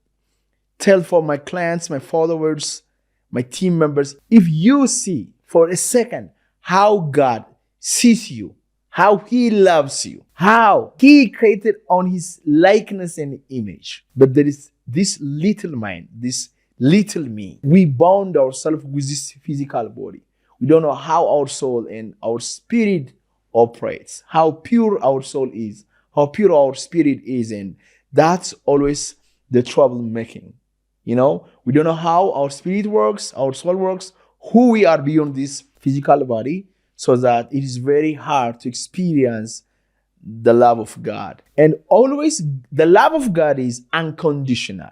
tell for my clients, my followers, my team members, if you see for a second how God sees you, how he loves you, how he created on his likeness and image, but there is this little mind, this little me. We bound ourselves with this physical body. We don't know how our soul and our spirit operates, how pure our soul is, how pure our spirit is, and that's always the troublemaking. We don't know how our spirit works, our soul works, who we are beyond this physical body, so that it is very hard to experience the love of God. And always the love of God is unconditional.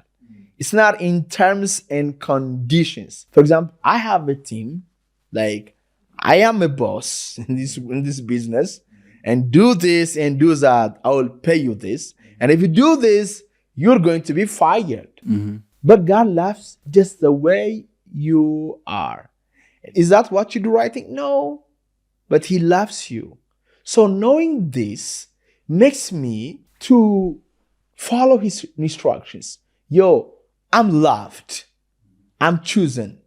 It's not in terms and conditions. For example, I have a team, like I am a boss in this business, and do this and do that, I will pay you this. And if you do this, you're going to be fired. But God loves just the way you are. Is that what you do right thing? No, but he loves you. So knowing this makes me to follow his instructions. I'm loved. I'm chosen.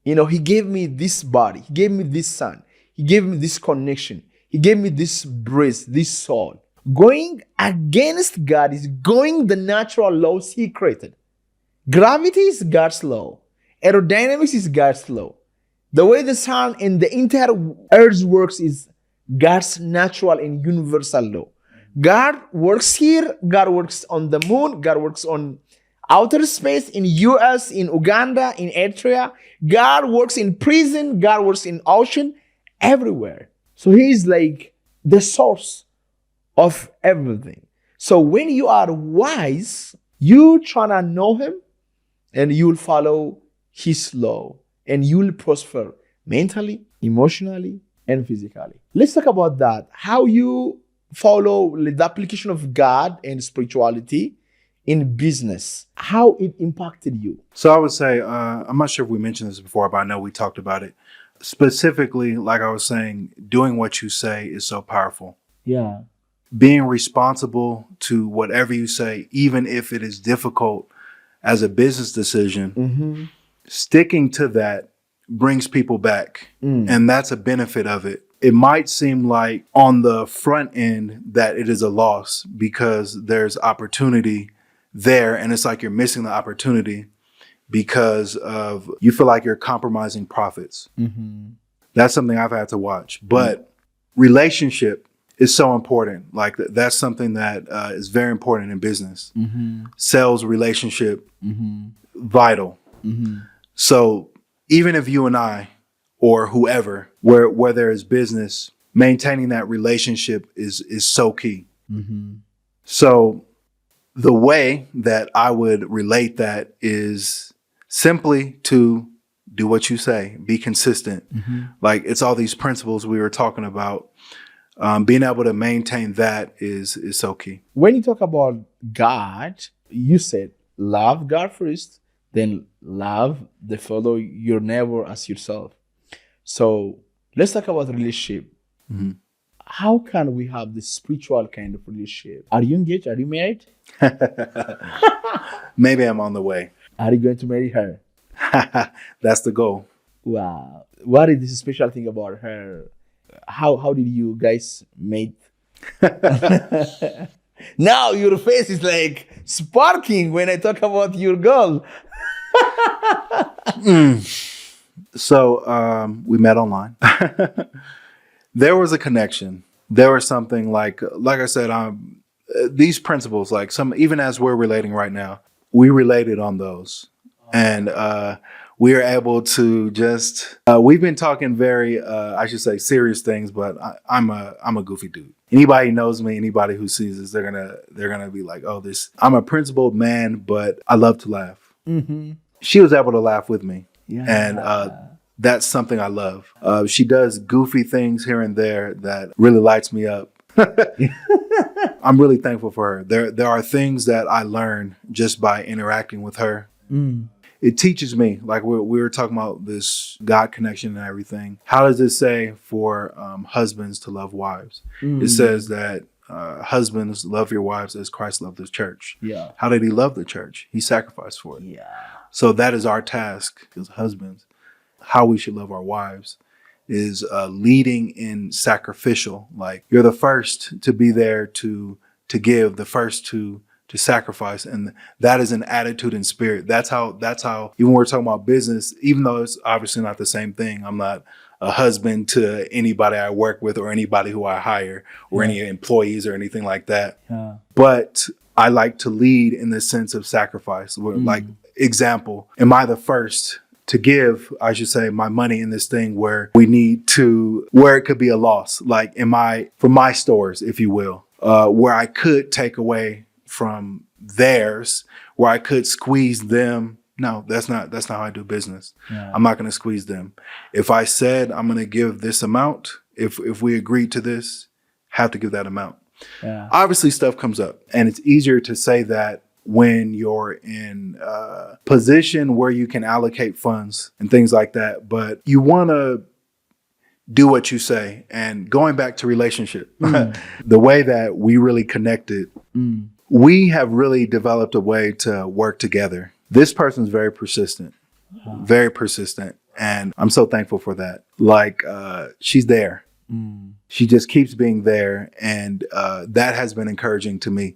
He gave me this body. He gave me this son. He gave me this connection. He gave me this breath, this soul. Going against God is going the natural laws he created. Gravity is God's law. Aerodynamics is God's law. The way the sun and the entire earth works is God's natural and universal law. God works here. God works on the moon. God works on outer space, in US, in Uganda, in Eritrea. God works in prison. God works in ocean, everywhere. So he is like the source of everything. So when you are wise, you try to know him and you'll follow his law and you'll prosper mentally, emotionally, and physically. Let's talk about that. How you follow the application of God and spirituality in business, how it impacted you. So I would say, I'm not sure if we mentioned this before, but I know we talked about it. Specifically, like I was saying, doing what you say is so powerful. Yeah. Being responsible to whatever you say, even if it is difficult as a business decision, sticking to that brings people back. And that's a benefit of it. It might seem like on the front end that it is a loss because there's opportunity there. And it's like you're missing the opportunity because of you feel like you're compromising profits. That's something I've had to watch. But relationship is so important. Like that's something that is very important in business. Sales relationship, vital. So even if you and I or whoever, where there is business, maintaining that relationship is so key. So the way that I would relate that is simply to do what you say, be consistent. Like it's all these principles we were talking about. Being able to maintain that is so key. When you talk about God, you said love God first, then love the fellow, your neighbor as yourself. So let's talk about relationship. How can we have this spiritual kind of relationship? Are you engaged? Are you married? Maybe I'm on the way. Are you going to marry her? That's the goal. Wow. What is this special thing about her? How did you guys meet? Now your face is like sparking when I talk about your girl. So we met online. There was a connection. There was something like I said, these principles, like even as we're relating right now, we related on those. And we are able to just, we've been talking very, I should say serious things, but I'm a goofy dude. Anybody who knows me, anybody who sees this, they're gonna be like, oh, I'm a principled man, but I love to laugh. She was able to laugh with me. Yeah. And that's something I love. She does goofy things here and there that really lights me up. I'm really thankful for her. There are things that I learn just by interacting with her. It teaches me, like we were talking about this God connection and everything. How does it say for husbands to love wives? It says that husbands love your wives as Christ loved the church. Yeah. How did he love the church? He sacrificed for it. Yeah. So that is our task as husbands. How we should love our wives is leading in sacrificial. Like you're the first to be there to give, the first to sacrifice. And that is an attitude and spirit. That's how, even when we're talking about business, even though it's obviously not the same thing, I'm not a husband to anybody I work with or anybody who I hire or any employees or anything like that. Yeah. But I like to lead in the sense of sacrifice. Like example, am I the first to give, I should say, my money in this thing where where it could be a loss? Like for my stores, if you will, where I could take away from theirs, where I could squeeze them. No, that's not how I do business. Yeah. I'm not going to squeeze them. If I said I'm going to give this amount, if we agreed to this, have to give that amount. Yeah. Obviously stuff comes up, and it's easier to say that when you're in a position where you can allocate funds and things like that, but you want to do what you say. And going back to relationship, the way that we really connected, we have really developed a way to work together. This person's very persistent, and I'm so thankful for that. Like, she's there. She just keeps being there, and that has been encouraging to me.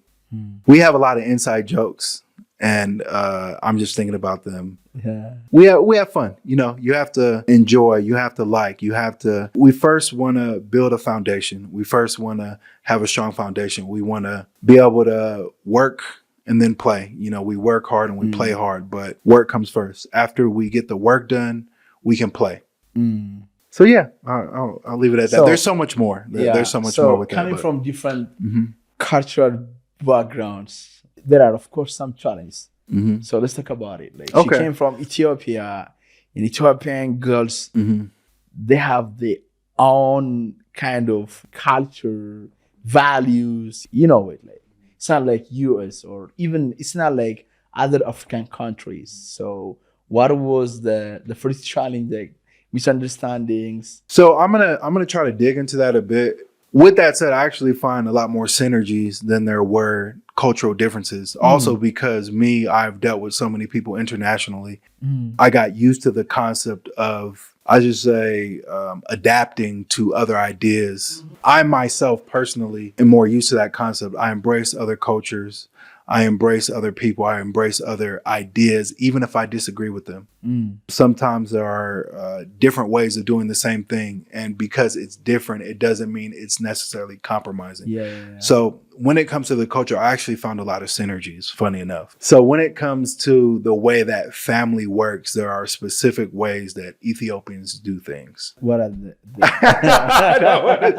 We have a lot of inside jokes, and I'm just thinking about them. Yeah. We have fun. You know, you have to enjoy, you have to we first want to build a foundation. We first want to have a strong foundation. We want to be able to work and then play. You know, we work hard and we play hard, but work comes first. After we get the work done, we can play. So yeah, I'll leave it at that. So, there's so much more. There's so much more with that. Coming from different cultural backgrounds, there are of course some challenges. So let's talk about it. Like she came from Ethiopia, and Ethiopian girls, they have their own kind of culture, values. You know it. Like it's not like US or even it's not like other African countries. So what was the first challenge? Like misunderstandings. So I'm gonna try to dig into that a bit. With that said, I actually find a lot more synergies than there were cultural differences. Also because I've dealt with so many people internationally. I got used to the concept of, I just say, adapting to other ideas. I myself personally am more used to that concept. I embrace other cultures. I embrace other people. I embrace other ideas, even if I disagree with them. Sometimes there are different ways of doing the same thing. And because it's different, it doesn't mean it's necessarily compromising. Yeah. So when it comes to the culture, I actually found a lot of synergies, funny enough. So when it comes to the way that family works, there are specific ways that Ethiopians do things. What are the I don't want to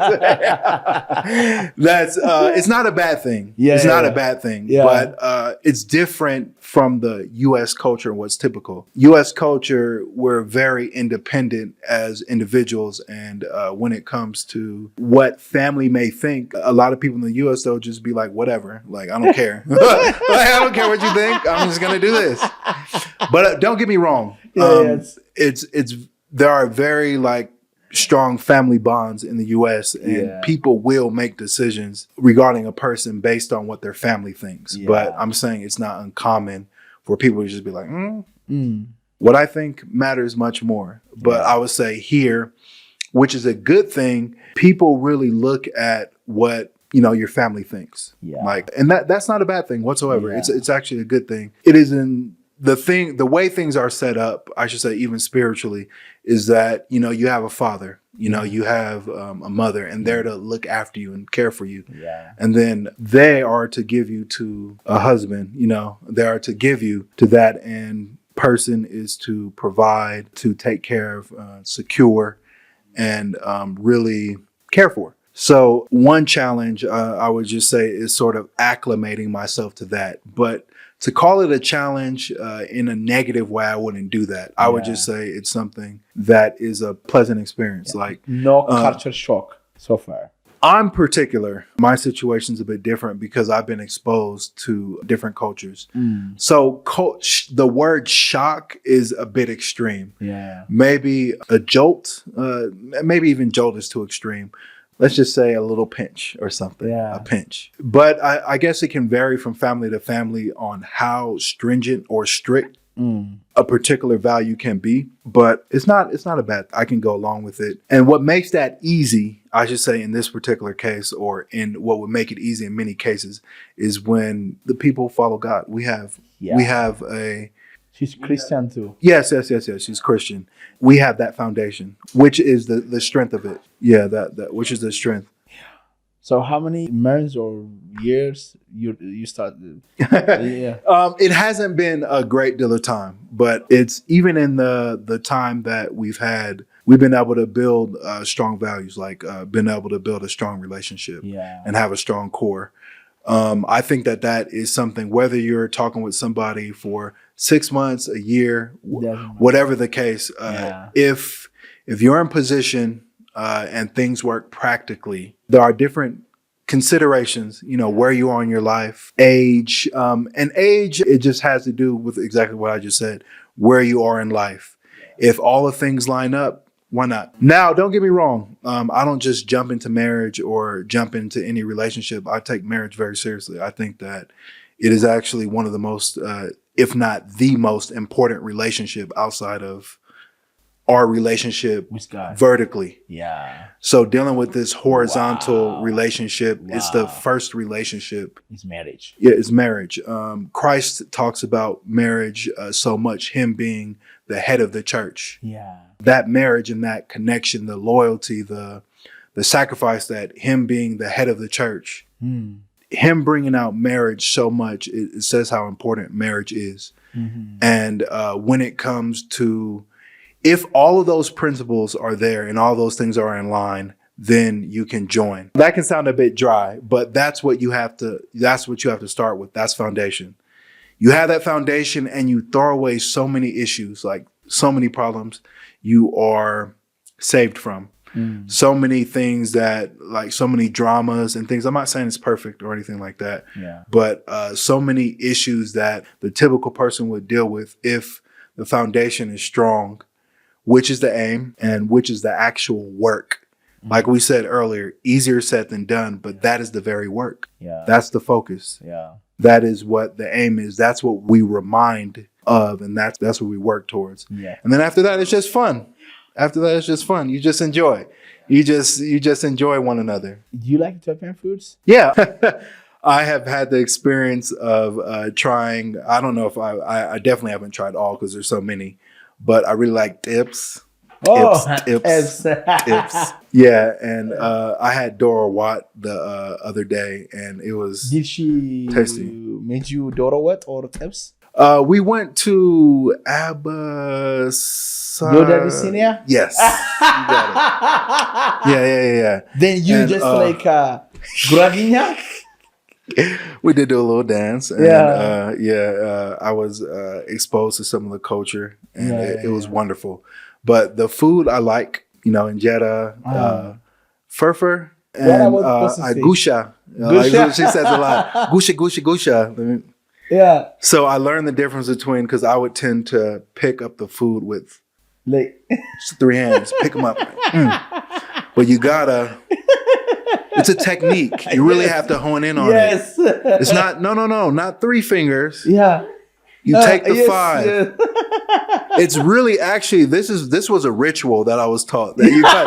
say. That's, it's not a bad thing. It's not a bad thing. Yeah. but it's different from the U.S. culture and what's typical. U.S. culture, we're very independent as individuals. And when it comes to what family may think, a lot of people in the U.S. they'll just be like, whatever, like, I don't care. Like, I don't care what you think. I'm just going to do this. But don't get me wrong. There are very like strong family bonds in the U.S. and people will make decisions regarding a person based on what their family thinks. But I'm saying it's not uncommon for people to just be like, what I think matters much more. But I would say here, which is a good thing, people really look at what, you know, your family thinks. Like, and that's not a bad thing whatsoever. It's actually a good thing. It is in the way things are set up, I should say, even spiritually, is that, you know, you have a father, you know, you have a mother, and they're to look after you and care for you. And then they are to give you to a husband, you know, they are to give you to that, and person is to provide, to take care of, secure, and really care for. So one challenge I would just say is sort of acclimating myself to that. But to call it a challenge in a negative way, I wouldn't do that. I would just say it's something that is a pleasant experience. Like no culture shock so far. I'm particular. My situation's a bit different because I've been exposed to different cultures. So the word shock is a bit extreme. Maybe a jolt, maybe even jolt is too extreme. Let's just say a little pinch or something, a pinch. But I guess it can vary from family to family on how stringent or strict a particular value can be. But it's not a bad, I can go along with it. And what makes that easy, I should say in this particular case, or in what would make it easy in many cases, is when the people follow God. We have a... She's Christian too. Yes. She's Christian. We have that foundation, which is the strength of it. Yeah, that which is the strength. So how many months or years you started? It hasn't been a great deal of time, but it's even in the time that we've been able to build strong values, like been able to build a strong relationship and have a strong core. I think that is something, whether you're talking with somebody for 6 months, a year, whatever the case, if you're in position and things work practically, there are different considerations, you know, where you are in your life, age, and age, it just has to do with exactly what I just said, where you are in life. If all the things line up, why not? Now, don't get me wrong. I don't just jump into marriage or jump into any relationship. I take marriage very seriously. I think that it is actually one of the most, if not the most important relationship outside of our relationship with God vertically. So dealing with this horizontal relationship is the first relationship. It's marriage. Yeah, it's marriage. Christ talks about marriage so much, him being the head of the church. That marriage and that connection, the loyalty, the sacrifice, that him being the head of the church, him bringing out marriage so much, it says how important marriage is. And when it comes to, if all of those principles are there and all those things are in line, then you can join. That can sound a bit dry, but that's what you have to start with. That's foundation. You have that foundation and you throw away so many issues, like so many problems you are saved from. So many things that, like so many dramas and things. I'm not saying it's perfect or anything like that, but so many issues that the typical person would deal with if the foundation is strong, which is the aim and which is the actual work. Like we said earlier, easier said than done, but that is the very work. That's the focus. That is what the aim is. That's what we remind of, and that's what we work towards. And then after that, it's just fun. After that, it's just fun. You just enjoy. You just enjoy one another. Do you like Ethiopian foods? Yeah. I have had the experience of trying, I don't know if I definitely haven't tried all because there's so many, but I really like tips. Tips. Yeah, and I had Dora Watt the other day, and it was Did she tasty. Made you Dora Watt or tips? We went to Addis. Yes. You got it. Yeah. Then you just like Guraginya? We did do a little dance. And, I was exposed to some of the culture, and it was wonderful. But the food I like, injera, furfur, and gusha. She says a lot. Gusha. Yeah. So I learned the difference between, because I would tend to pick up the food with just 3 hands, pick them up. But you gotta, it's a technique. You really have to hone in on it. It's not, not 3 fingers. Yeah. You take the 5. Yeah. It's really actually, this was a ritual that I was taught that you cut.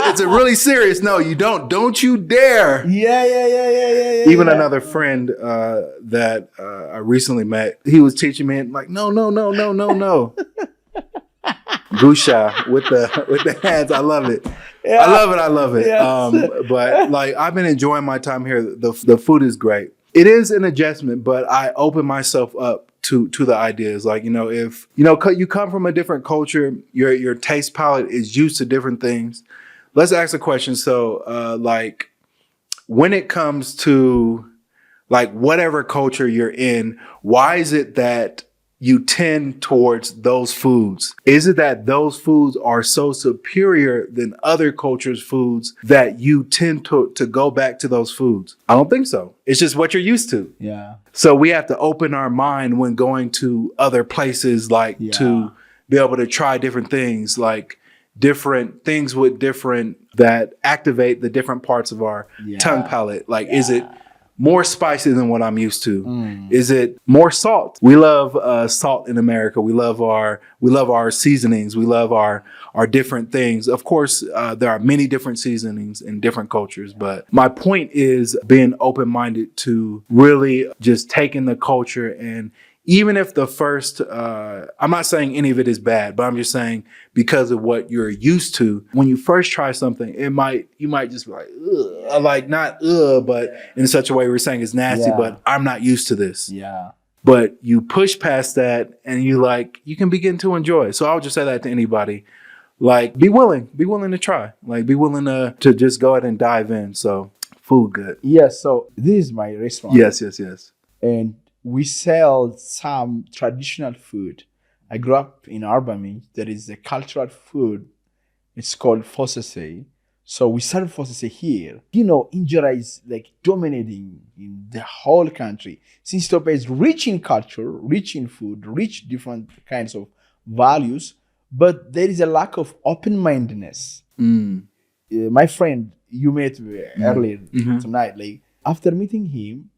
It's a really serious, no, you don't you dare. Yeah. Even another friend that I recently met, he was teaching me like, no. Gusha with the hands. I love it. Yeah. I love it. Yes. But like, I've been enjoying my time here. The food is great. It is an adjustment, but I open myself up to the ideas. Like, if you come from a different culture, your taste palette is used to different things. Let's ask a question. So like, when it comes to like whatever culture you're in, why is it that you tend towards those foods? Is it that those foods are so superior than other cultures' foods that you tend to go back to those foods? I don't think so. It's just what you're used to. Yeah. So we have to open our mind when going to other places, like to be able to try different things, like different things that activate the different parts of our tongue palate. Like, is it more spicy than what I'm used to? Is it more salt? We love salt in America. We love our seasonings. We love our different things. Of course, there are many different seasonings in different cultures, but my point is being open-minded to really just taking the culture, and even if the first, I'm not saying any of it is bad, but I'm just saying because of what you're used to, when you first try something, you might just be like, ugh, like not but in such a way we're saying it's nasty, but I'm not used to this. Yeah. But you push past that and you can begin to enjoy. So I would just say that to anybody. Like, be willing to try. Like, be willing to just go ahead and dive in. So food good. Yes. So this is my restaurant. Yes. And we sell some traditional food. I grew up in Albany. There is a cultural food. It's called fosese. So we sell fosese here. Injera is like dominating in the whole country. Since Ethiopia is rich in culture, rich in food, rich different kinds of values, but there is a lack of open-mindedness. My friend you met earlier tonight, like after meeting him,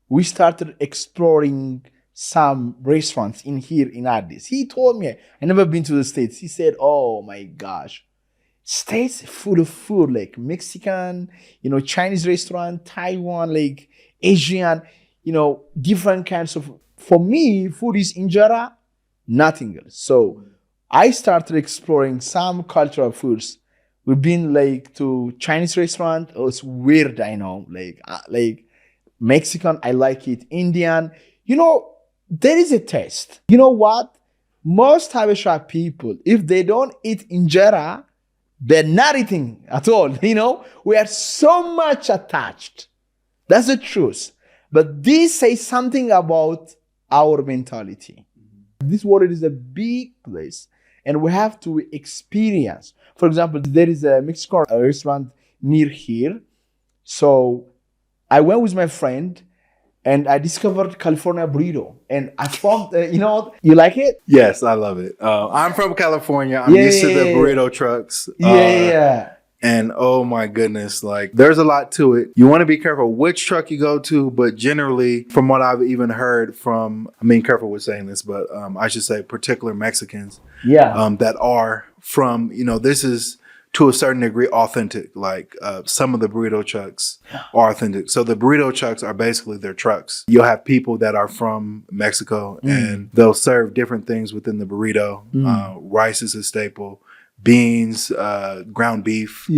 we started exploring some restaurants here in Addis. He told me, I never been to the States. He said, oh my gosh, States full of food, like Mexican, Chinese restaurant, Taiwan, like Asian, different kinds of, for me, food is injera, nothing else. So I started exploring some cultural foods. We've been like to Chinese restaurant. Oh, it's weird, I know, like Mexican, I like it. Indian, there is a taste. You know what? Most Habesha people, if they don't eat injera, they're not eating at all. We are so much attached. That's the truth. But this says something about our mentality. This world is a big place, and we have to experience. For example, there is a Mexican restaurant near here. So I went with my friend and I discovered California burrito. And I found, you like it? Yes, I love it. I'm from California. I'm used to the burrito trucks. And oh my goodness, like there's a lot to it. You want to be careful which truck you go to, but generally from what I've even heard from, careful with saying this, but I should say particular Mexicans that are from, this is to a certain degree authentic. Like some of the burrito trucks are authentic. So the burrito trucks are basically their trucks. You'll have people that are from Mexico and they'll serve different things within the burrito. Rice is a staple. Beans, ground beef,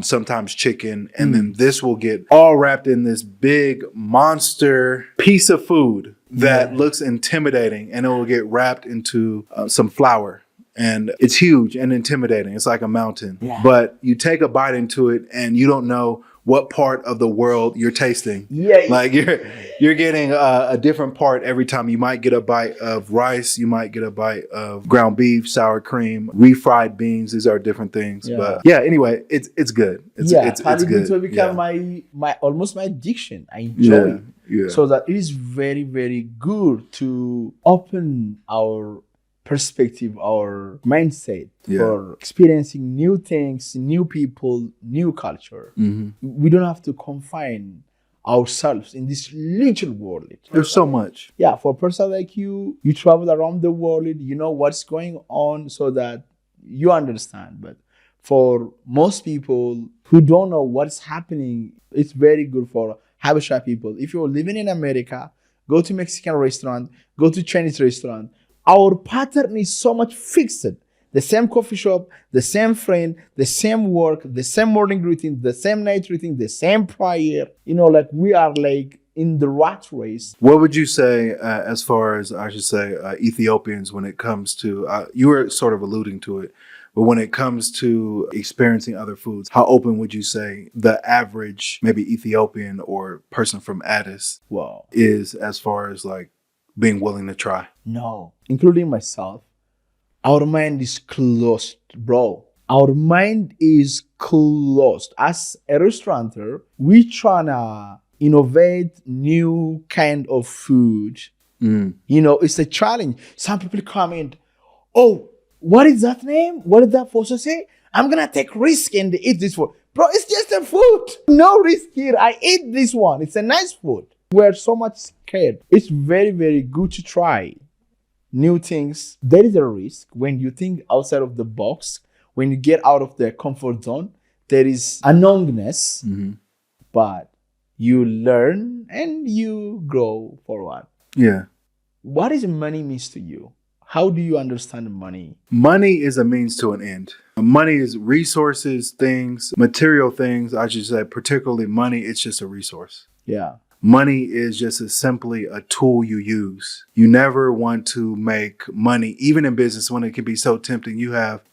sometimes chicken. And then this will get all wrapped in this big monster piece of food that looks intimidating, and it will get wrapped into some flour. And it's huge and intimidating. It's like a mountain. But you take a bite into it and you don't know what part of the world you're tasting. Yeah. Like you're getting a different part every time. You might get a bite of rice. You might get a bite of ground beef, sour cream, refried beans. These are different things. Yeah. But yeah, anyway, it's good. It's good. It will become my almost my addiction. I enjoy it. Yeah. So that it is very, very good to open our perspective, our mindset for experiencing new things, new people, new culture. Mm-hmm. We don't have to confine ourselves in this little world. There's so much. Yeah, for a person like you travel around the world, you know what's going on so that you understand. But for most people who don't know what's happening, it's very good for Habesha people. If you're living in America, go to Mexican restaurant, go to Chinese restaurant. Our pattern is so much fixed. The same coffee shop, the same friend, the same work, the same morning routine, the same night routine, the same prayer. You know, like we are like in the rat race. What would you say as far as, I should say, Ethiopians when it comes to, you were sort of alluding to it, but when it comes to experiencing other foods, how open would you say the average, maybe Ethiopian or person from Addis is as far as like being willing to try? No, including myself. Our mind is closed, bro. Our mind is closed. As a restaurateur, we tryna innovate new kind of food. You know, it's a challenge. Some people comment, oh, what is that name? What did that person say? I'm gonna take risk and eat this food. Bro, it's just a food. No risk here. I ate this one. It's a nice food. We're so much scared. It's very, very good to try new things. There is a risk when you think outside of the box, when you get out of the comfort zone, there is unknownness, but you learn and you grow forward. Yeah. What is money means to you? How do you understand money? Money is a means to an end. Money is resources, things, material things. I should say, particularly money, it's just a resource. Yeah. Money is just simply a tool you use. You never want to make money, even in business, when it can be so tempting.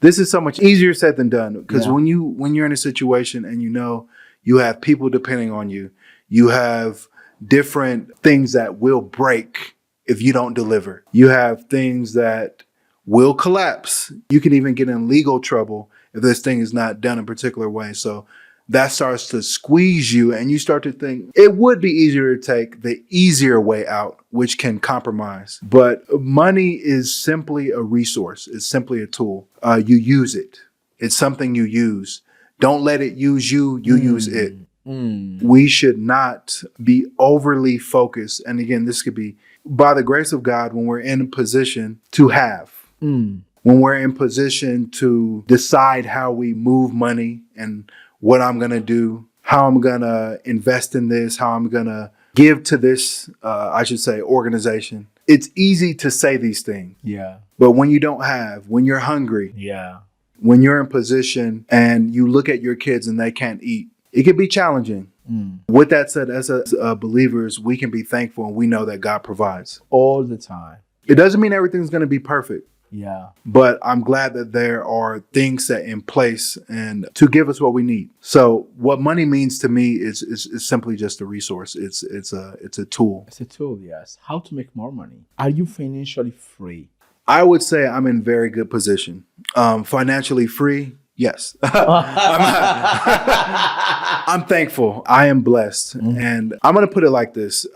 This is so much easier said than done, because when you're in a situation and you know you have people depending on you, you have different things that will break if you don't deliver. You have things that will collapse. You can even get in legal trouble if this thing is not done in a particular way. So that starts to squeeze you and you start to think it would be easier to take the easier way out, which can compromise. But money is simply a resource. It's simply a tool. You use it. It's something you use. Don't let it use you. You use it. We should not be overly focused. And again, this could be by the grace of God when we're in a position to have. When we're in position to decide how we move money and what I'm going to do, how I'm going to invest in this, how I'm going to give to this, I should say, organization. It's easy to say these things. Yeah. But when you don't have, when you're hungry, when you're in position and you look at your kids and they can't eat, it can be challenging. With that said, as believers, we can be thankful and we know that God provides. All the time. It doesn't mean everything's going to be perfect. Yeah. But I'm glad that there are things set in place and to give us what we need. So what money means to me is simply just a resource. It's a tool. It's a tool, yes. How to make more money? Are you financially free? I would say I'm in very good position. Financially free, yes. I'm thankful. I am blessed. And I'm going to put it like this.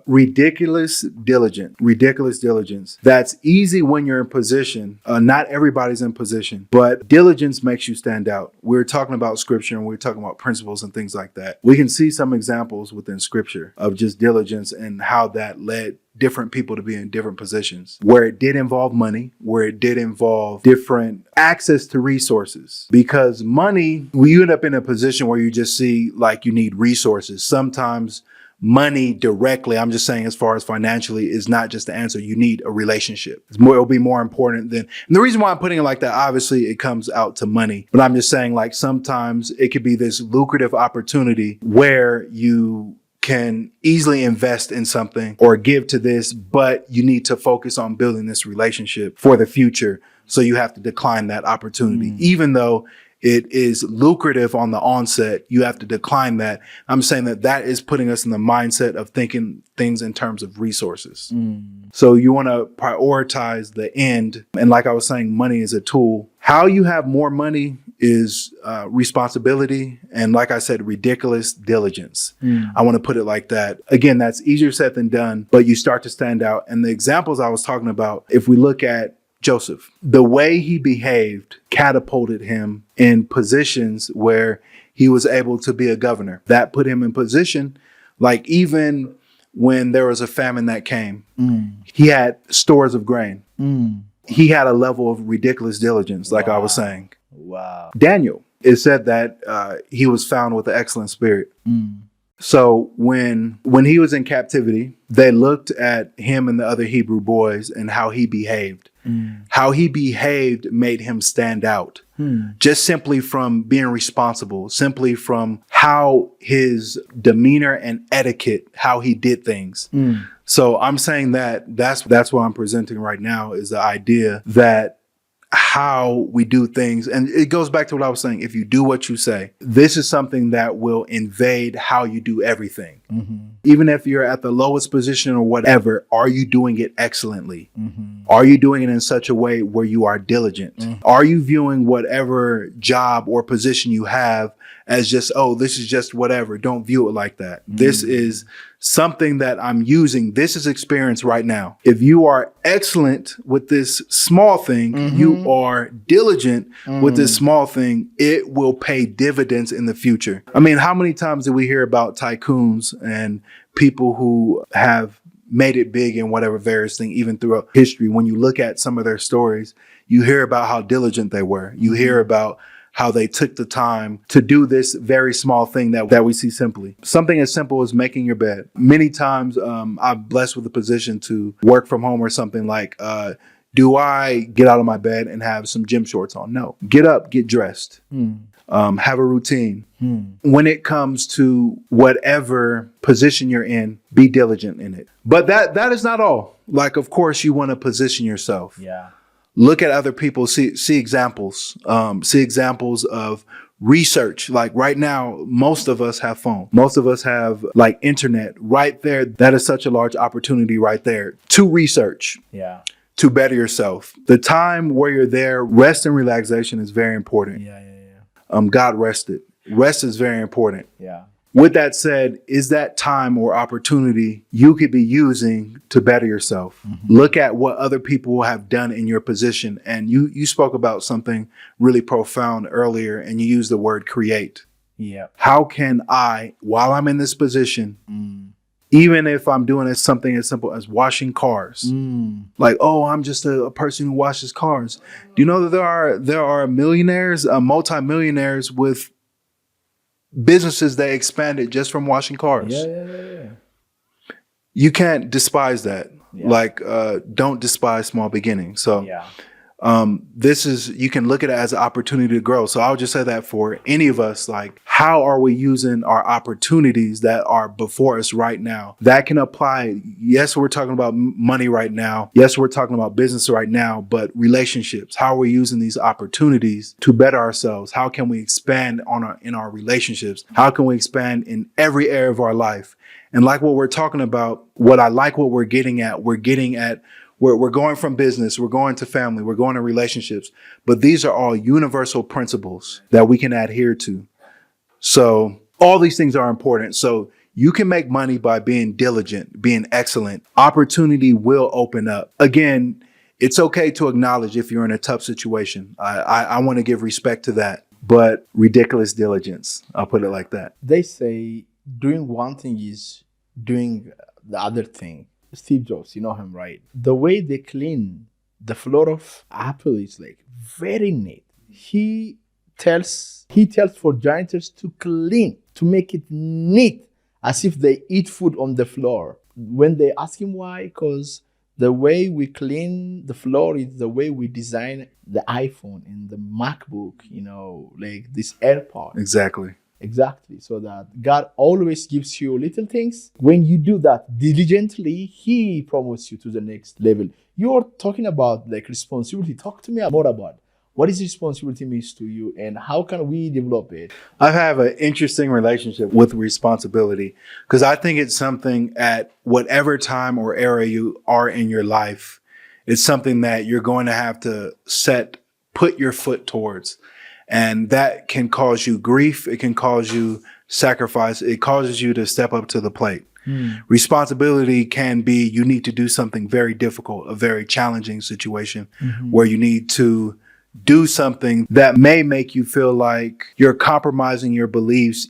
Ridiculous diligence. That's easy when you're in position. Not everybody's in position, but diligence makes you stand out. We're talking about scripture and we're talking about principles and things like that. We can see some examples within scripture of just diligence and how that led different people to be in different positions, where it did involve money, where it did involve different access to resources. Because money, you end up in a position where you just see like you need resources. Sometimes money directly, I'm just saying as far as financially, is not just the answer. You need a relationship. It'll be more important than, and the reason why I'm putting it like that, obviously it comes out to money, but I'm just saying like sometimes it could be this lucrative opportunity where you can easily invest in something or give to this, but you need to focus on building this relationship for the future. So you have to decline that opportunity, even though it is lucrative on the onset, you have to decline that. I'm saying that is putting us in the mindset of thinking things in terms of resources. So you want to prioritize the end. And like I was saying, money is a tool. How you have more money is responsibility. And like I said, ridiculous diligence. I want to put it like that. Again, that's easier said than done, but you start to stand out. And the examples I was talking about, if we look at Joseph, the way he behaved catapulted him in positions where he was able to be a governor. That put him in position, like even when there was a famine that came, he had stores of grain. He had a level of ridiculous diligence, like I was saying. Wow. Daniel, it said that he was found with an excellent spirit. So when he was in captivity, they looked at him and the other Hebrew boys and how he behaved. How he behaved made him stand out. Just simply from being responsible, simply from how his demeanor and etiquette, how he did things. So I'm saying that's what I'm presenting right now, is the idea that how we do things. And it goes back to what I was saying. If you do what you say, this is something that will invade how you do everything. Even if you're at the lowest position or whatever, are you doing it excellently? Are you doing it in such a way where you are diligent? Are you viewing whatever job or position you have as just, oh, this is just whatever. Don't view it like that. This is something that I'm using. This is experience right now. If you are excellent with this small thing, you are diligent with this small thing, it will pay dividends in the future. I mean, how many times do we hear about tycoons and people who have made it big in whatever various thing, even throughout history? When you look at some of their stories, you hear about how diligent they were. You hear about how they took the time to do this very small thing that we see simply. Something as simple as making your bed. Many times I'm blessed with the position to work from home or something like, do I get out of my bed and have some gym shorts on? No. Get up, get dressed. Have a routine. When it comes to whatever position you're in, be diligent in it. But that is not all. Like, of course, you want to position yourself. Yeah. Look at other people, see examples, of research. Like right now, most of us have phone. Most of us have like internet right there. That is such a large opportunity right there to research. Yeah. To better yourself. The time where you're there, rest and relaxation is very important. Yeah. God rested. Rest is very important. Yeah. With that said, is that time or opportunity you could be using to better yourself? Look at what other people have done in your position. And you spoke about something really profound earlier, and you used the word create. Yeah. How can I, while I'm in this position, even if I'm doing something as simple as washing cars, like, oh, I'm just a person who washes cars. Do you know that there are millionaires, multimillionaires with businesses that expanded just from washing cars? Yeah. You can't despise that. Yeah. Like, don't despise small beginnings. So you can look at it as an opportunity to grow. So I'll just say that for any of us, like, how are we using our opportunities that are before us right now? That can apply. Yes, we're talking about money right now. Yes, we're talking about business right now, but relationships. How are we using these opportunities to better ourselves? How can we expand in our relationships? How can we expand in every area of our life? And like what we're talking about, what I like what we're getting at, we're going from business, we're going to family, we're going to relationships, but these are all universal principles that we can adhere to. So all these things are important. So you can make money by being diligent, being excellent. Opportunity will open up. Again, it's okay to acknowledge if you're in a tough situation. I want to give respect to that, but ridiculous diligence. I'll put it like that. They say doing one thing is doing the other thing. Steve Jobs, you know him, right? The way they clean the floor of Apple is like very neat. He tells for janitors to clean, to make it neat, as if they eat food on the floor. When they ask him why, because the way we clean the floor is the way we design the iPhone and the MacBook, like this AirPod. Exactly. So that God always gives you little things. When you do that diligently, He promotes you to the next level. You're talking about like responsibility. Talk to me more about what is responsibility means to you, and how can we develop it? I have an interesting relationship with responsibility because I think it's something at whatever time or era you are in your life, it's something that you're going to have to put your foot towards. And that can cause you grief. It can cause you sacrifice. It causes you to step up to the plate. Responsibility can be you need to do something very difficult, a very challenging situation where you need to do something that may make you feel like you're compromising your beliefs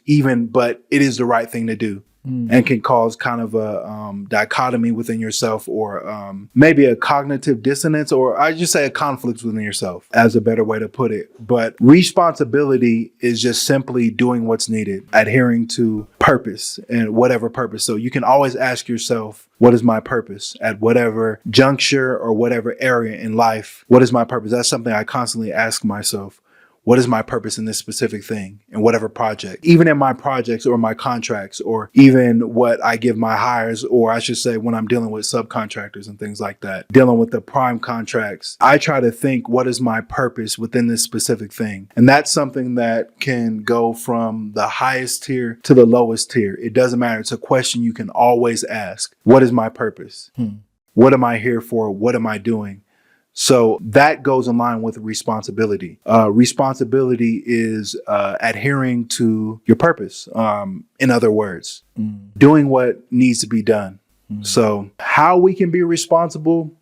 but it is the right thing to do. And can cause kind of a dichotomy within yourself, or maybe a cognitive dissonance, or I just say a conflict within yourself as a better way to put it. But responsibility is just simply doing what's needed, adhering to purpose and whatever purpose. So you can always ask yourself, what is my purpose at whatever juncture or whatever area in life? What is my purpose? That's something I constantly ask myself. What is my purpose in this specific thing, in whatever project, even in my projects or my contracts, or even what I give my hires, or I should say when I'm dealing with subcontractors and things like that, dealing with the prime contracts, I try to think, what is my purpose within this specific thing? And that's something that can go from the highest tier to the lowest tier. It doesn't matter. It's a question you can always ask. What is my purpose? What am I here for? What am I doing? So that goes in line with responsibility. Responsibility is adhering to your purpose. In other words, doing what needs to be done. So how we can be responsible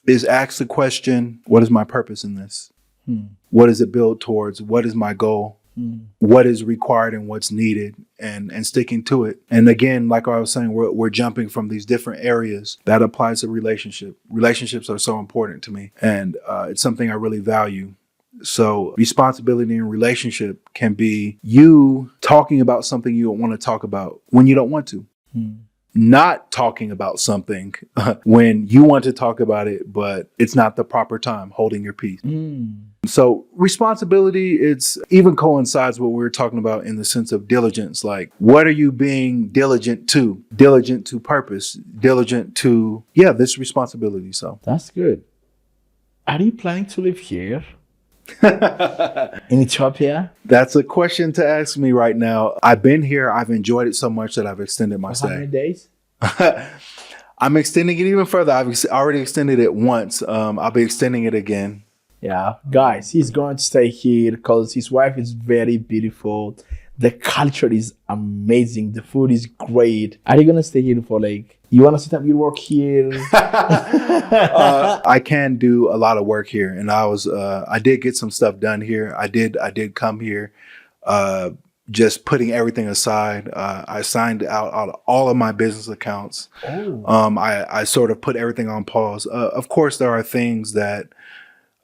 is ask the question, what is my purpose in this? What does it build towards? What is my goal? What is required and what's needed, and sticking to it. And again, like I was saying, we're jumping from these different areas. That applies to relationship. Relationships are so important to me, and it's something I really value. So responsibility in relationship can be you talking about something you don't want to talk about when you don't want to. Not talking about something when you want to talk about it, but it's not the proper time, holding your peace. So responsibility, it's even coincides what we were talking about in the sense of diligence. Like, what are you being diligent to? Diligent to purpose, diligent to, this responsibility. So that's good. Are you planning to live here? In Ethiopia? That's a question to ask me right now. I've been here. I've enjoyed it so much that I've extended my stay. How many days? I'm extending it even further. I've already extended it once. I'll be extending it again. Yeah, guys, he's going to stay here because his wife is very beautiful. The culture is amazing. The food is great. Are you going to stay here for you want to set up your work here? I can do a lot of work here. And I did get some stuff done here. I did come here, just putting everything aside. I signed out all of my business accounts. I sort of put everything on pause. Of course, there are things that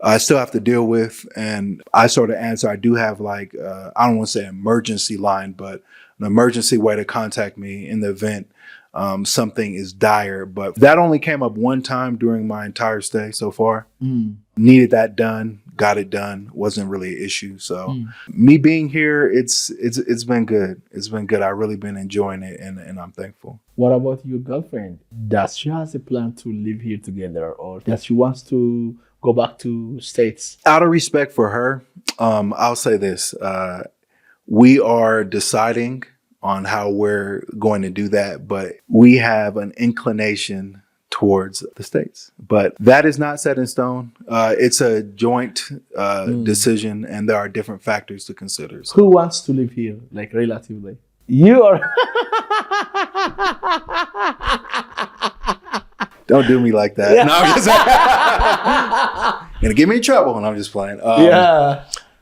I still have to deal with, and I sort of answer. I do have I don't want to say emergency line, but an emergency way to contact me in the event something is dire. But that only came up one time during my entire stay so far. Needed that done, got it done. Wasn't really an issue. So me being here, it's been good. It's been good. I've really been enjoying it, and I'm thankful. What about your girlfriend? Does she have a plan to live here together, or does she wants to go back to States? Out of respect for her, I'll say this. We are deciding on how we're going to do that, but we have an inclination towards the States. But that is not set in stone. It's a joint decision, and there are different factors to consider. So. Who wants to live here, relatively? You are... Don't do me like that. No, I'm just gonna get me in trouble, and I'm just playing.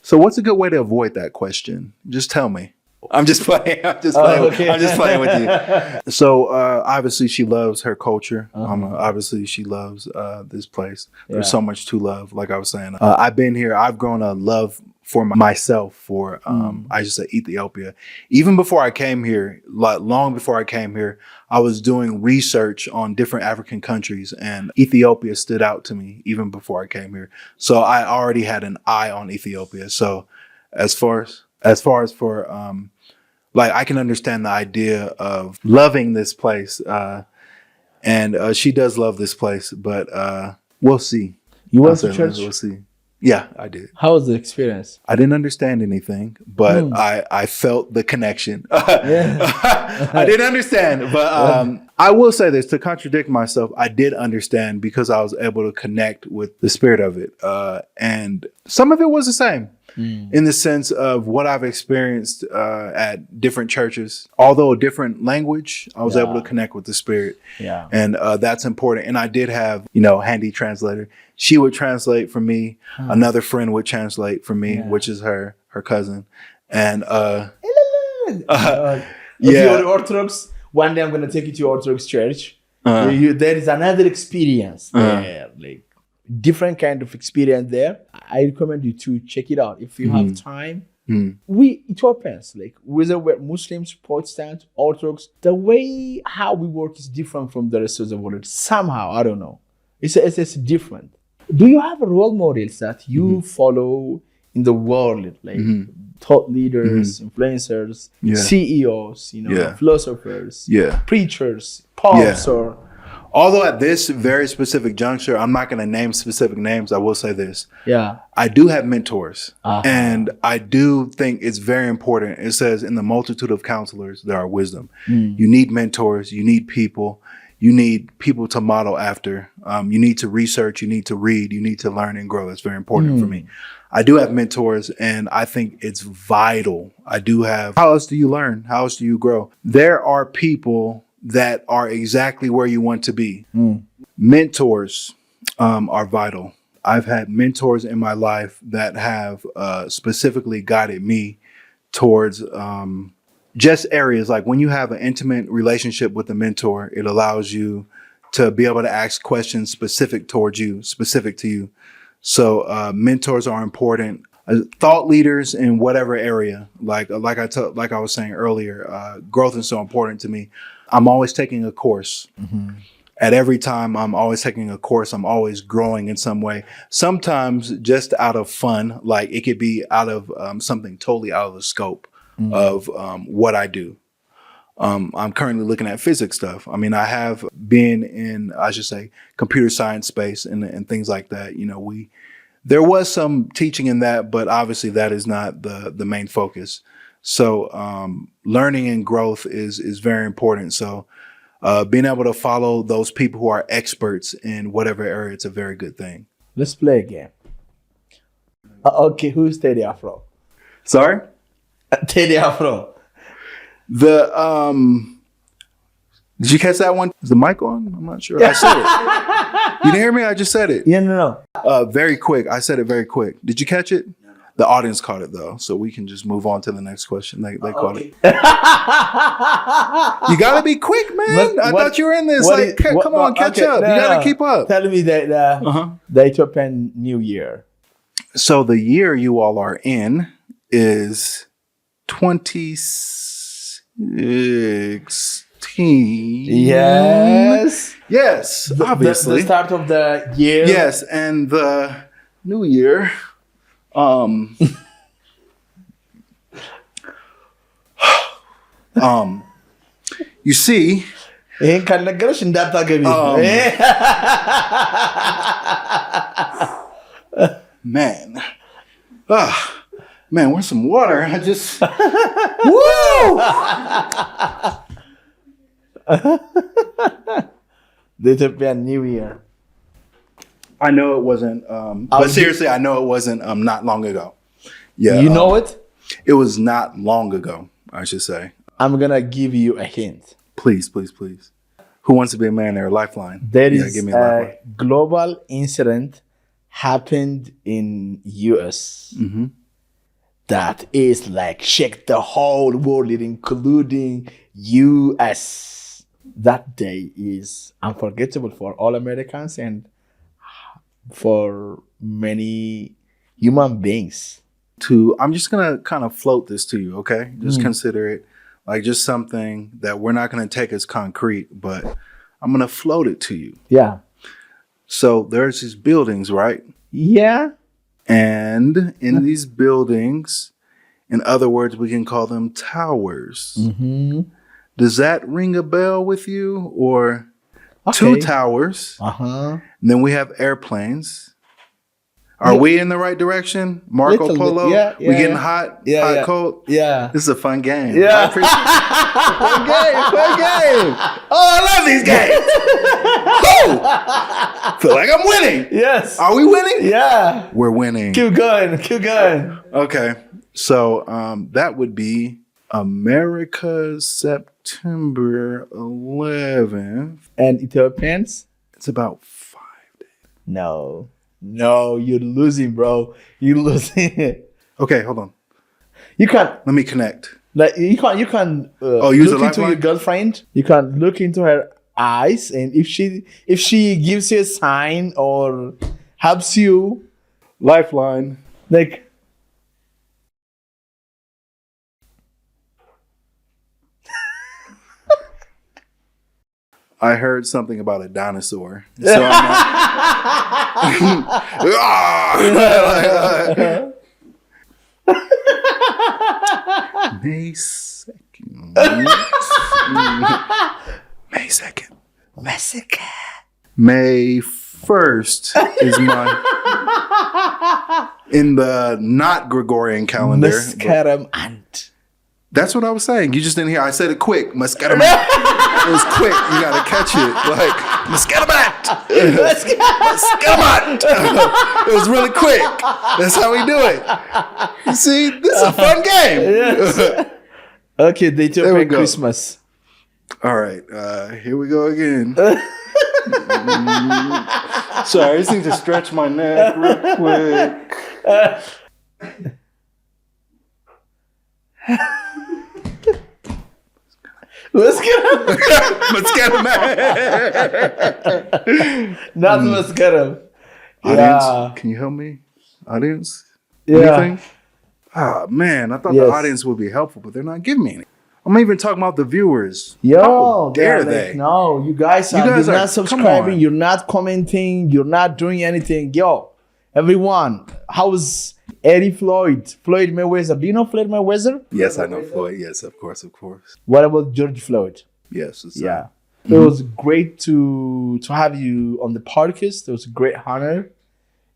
So what's a good way to avoid that question? Just tell me. I'm just playing. I'm just playing with you. So obviously she loves her culture. Obviously she loves this place. There's so much to love. Like I was saying, I've been here. I've grown a love for myself for I just say Ethiopia. Even before I came here, long before I came here, I was doing research on different African countries, and Ethiopia stood out to me even before I came here. So I already had an eye on Ethiopia. So as far as for I can understand the idea of loving this place, and she does love this place, but we'll see. You went to church? We'll see. Yeah, I did. How was the experience? I didn't understand anything, but I felt the connection. I didn't understand, but I will say this, to contradict myself, I did understand because I was able to connect with the spirit of it. And some of it was the same in the sense of what I've experienced at different churches. Although a different language, I was able to connect with the spirit. Yeah. And that's important. And I did have, handy translator. She would translate for me. Another friend would translate for me, which is her cousin. And if you're Orthodox, one day I'm going to take you to Orthodox church. There is another experience there, like different kind of experience there. I recommend you to check it out if you have time. We Ethiopians, like whether we're Muslims, Protestant, Orthodox, the way how we work is different from the rest of the world. Somehow, I don't know. It's different. Do you have role models that you follow in the world, like thought leaders, influencers, CEOs, philosophers, preachers, popes, or? Although at this very specific juncture, I'm not going to name specific names. I will say this. Yeah. I do have mentors. And I do think it's very important. It says in the multitude of counselors, there are wisdom. You need mentors. You need people. You need people to model after. You need to research. You need to read. You need to learn and grow. That's very important for me. I do have mentors, and I think it's vital. I do have. How else do you learn? How else do you grow? There are people that are exactly where you want to be. Mentors are vital. I've had mentors in my life that have specifically guided me towards just areas like when you have an intimate relationship with a mentor, it allows you to be able to ask questions specific towards you, specific to you. So mentors are important. Thought leaders in whatever area, like I was saying earlier, growth is so important to me. I'm always taking a course. At every time I'm always taking a course, I'm always growing in some way. Sometimes just out of fun, like it could be out of something totally out of the scope of what I do. I'm currently looking at physics stuff. I mean, I have been in, I should say, computer science space and things like that. There was some teaching in that, but obviously that is not the main focus. So learning and growth is very important. So being able to follow those people who are experts in whatever area, it's a very good thing. Let's play a game. Okay, who's Teddy Afro? Sorry? Teddy Afro. Did you catch that one? Is the mic on? I'm not sure. I said it. You didn't hear me? I just said it. Yeah, no. Very quick. I said it very quick. Did you catch it? No. The audience caught it though, so we can just move on to the next question. They caught it. You gotta be quick, man. I thought you were in this. Come on, catch up. You gotta keep up. Tell me the Ethiopian New Year. So the year you all are in is 2016. Yes, obviously. The start of the year. Yes, and the new year. You see, man. Man, where's some water? I just woo! The Ethiopian New Year. I know it wasn't, but seriously, I know it wasn't not long ago. Yeah, you know it? It was not long ago, I should say. I'm gonna give you a hint. Please, please, please. Who wants to be a millionaire? Lifeline. There is give me a global incident happened in US. That is like shake the whole world, including US. That day is unforgettable for all Americans and for many human beings. I'm just gonna kind of float this to you, okay? Just consider it like just something that we're not gonna take as concrete, but I'm gonna float it to you. Yeah. So there's these buildings, right? Yeah. And in these buildings, in other words, we can call them towers. Does that ring a bell with you? Or two towers? And then we have airplanes. Are we in the right direction? Marco Little Polo? bit, We getting hot? Hot, cold? Yeah. This is a fun game. Yeah. I appreciate Fun game. Oh, I love these games. Woo! Feel like I'm winning. Yes. Are we winning? Yeah. We're winning. Keep going. Okay. So that would be America's September 11th. And Ethiopians? It's about 5 days. No, you're losing, bro. You're losing. Okay, hold on. You can't. Let me connect. Like you can use look a into lifeline? your girlfriend. You can look into her eyes, and if she gives you a sign or helps you, Lifeline. like I heard something about a dinosaur. So I'm May 2nd. May 2nd. May 1st is my in the not Gregorian calendar. መስከረም አንድ. That's what I was saying. You just didn't hear. I said it quick. Mascaramat. It was quick. You got to catch it. Like, Mascaramat. Mascaramat. It was really quick. That's how we do it. You see, this is a fun game. Yes. Okay, the Ethiopian Christmas. All right. Here we go again. Sorry, I just need to stretch my neck real quick. መስከረም not መስከረም. Audience, Yeah. can you help me? Audience? Yeah. Anything? Ah, man, I thought Yes. the audience would be helpful, but they're not giving me any. I'm even talking about the viewers. Yo, How dare they're they? like, no, you guys are, You guys you're are- not come subscribing, on. you're not commenting, you're not doing anything. Yo, everyone, how's Ari Floyd? Floyd Mayweather. Do you know Floyd Mayweather? Yes, I know Floyd. Yes, of course, of course. What about George Floyd? Yes. It's, Yeah. It was great to have you on the podcast. It was a great honor.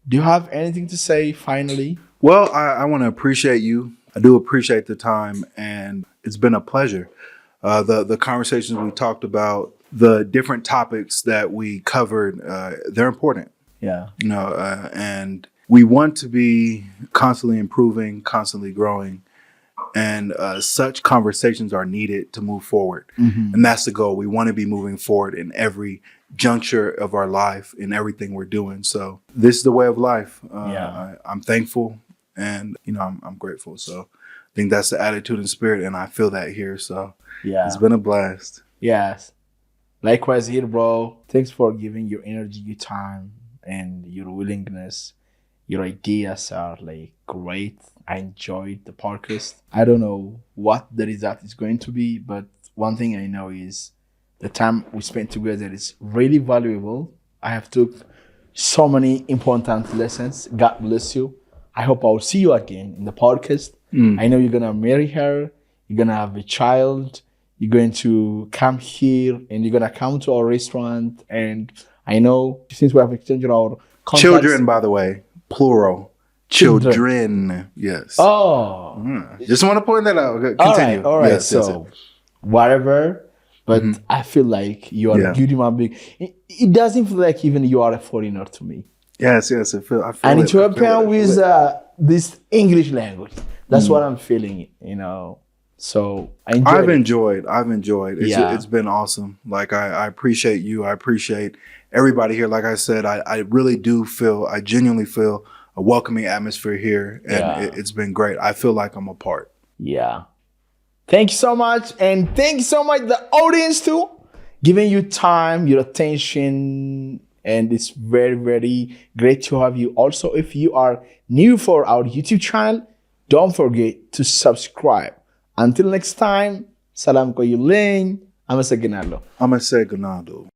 Do you have anything to say finally? Well, I want to appreciate you. I do appreciate the time, and it's been a pleasure. The conversations we talked about, the different topics that we covered, they're important. Yeah. You know, and we want to be constantly improving, constantly growing, and such conversations are needed to move forward. And that's the goal. We want to be moving forward in every juncture of our life, in everything we're doing. So this is the way of life. I'm thankful, and you know, I'm grateful. So I think that's the attitude and spirit, and I feel that here. So Yeah. it's been a blast. Yes. Likewise here, bro. Thanks for giving your energy, your time, and your willingness. Your ideas are like great. I enjoyed the podcast. I don't know what the result is going to be, but one thing I know is the time we spent together is really valuable. I have took so many important lessons. God bless you. I hope I'll see you again in the podcast. I know you're gonna marry her. You're gonna have a child. You're going to come here and you're gonna come to our restaurant. And I know since we have exchanged our contacts, Children, by the way, plural. Children. Yes. Oh. Just want to point that out. Continue. All right. Yes, So yes. whatever. But I feel like you are a good human being. It doesn't feel like even you are a foreigner to me. Yes. I feel An it. Ethiopian I feel with it. this English language. That's what I'm feeling, you know. So I've enjoyed. It's been awesome. Like I appreciate you. I appreciate everybody here. Like I said, I really do feel, I genuinely feel a welcoming atmosphere here. And it's been great. I feel like I'm a part. Yeah. Thank you so much. And thank you so much, the audience too, giving you time, your attention. And it's very, very great to have you. Also, if you are new for our YouTube channel, don't forget to subscribe. Until next time, salam koyuling. Amasaginalo. Amasaginado.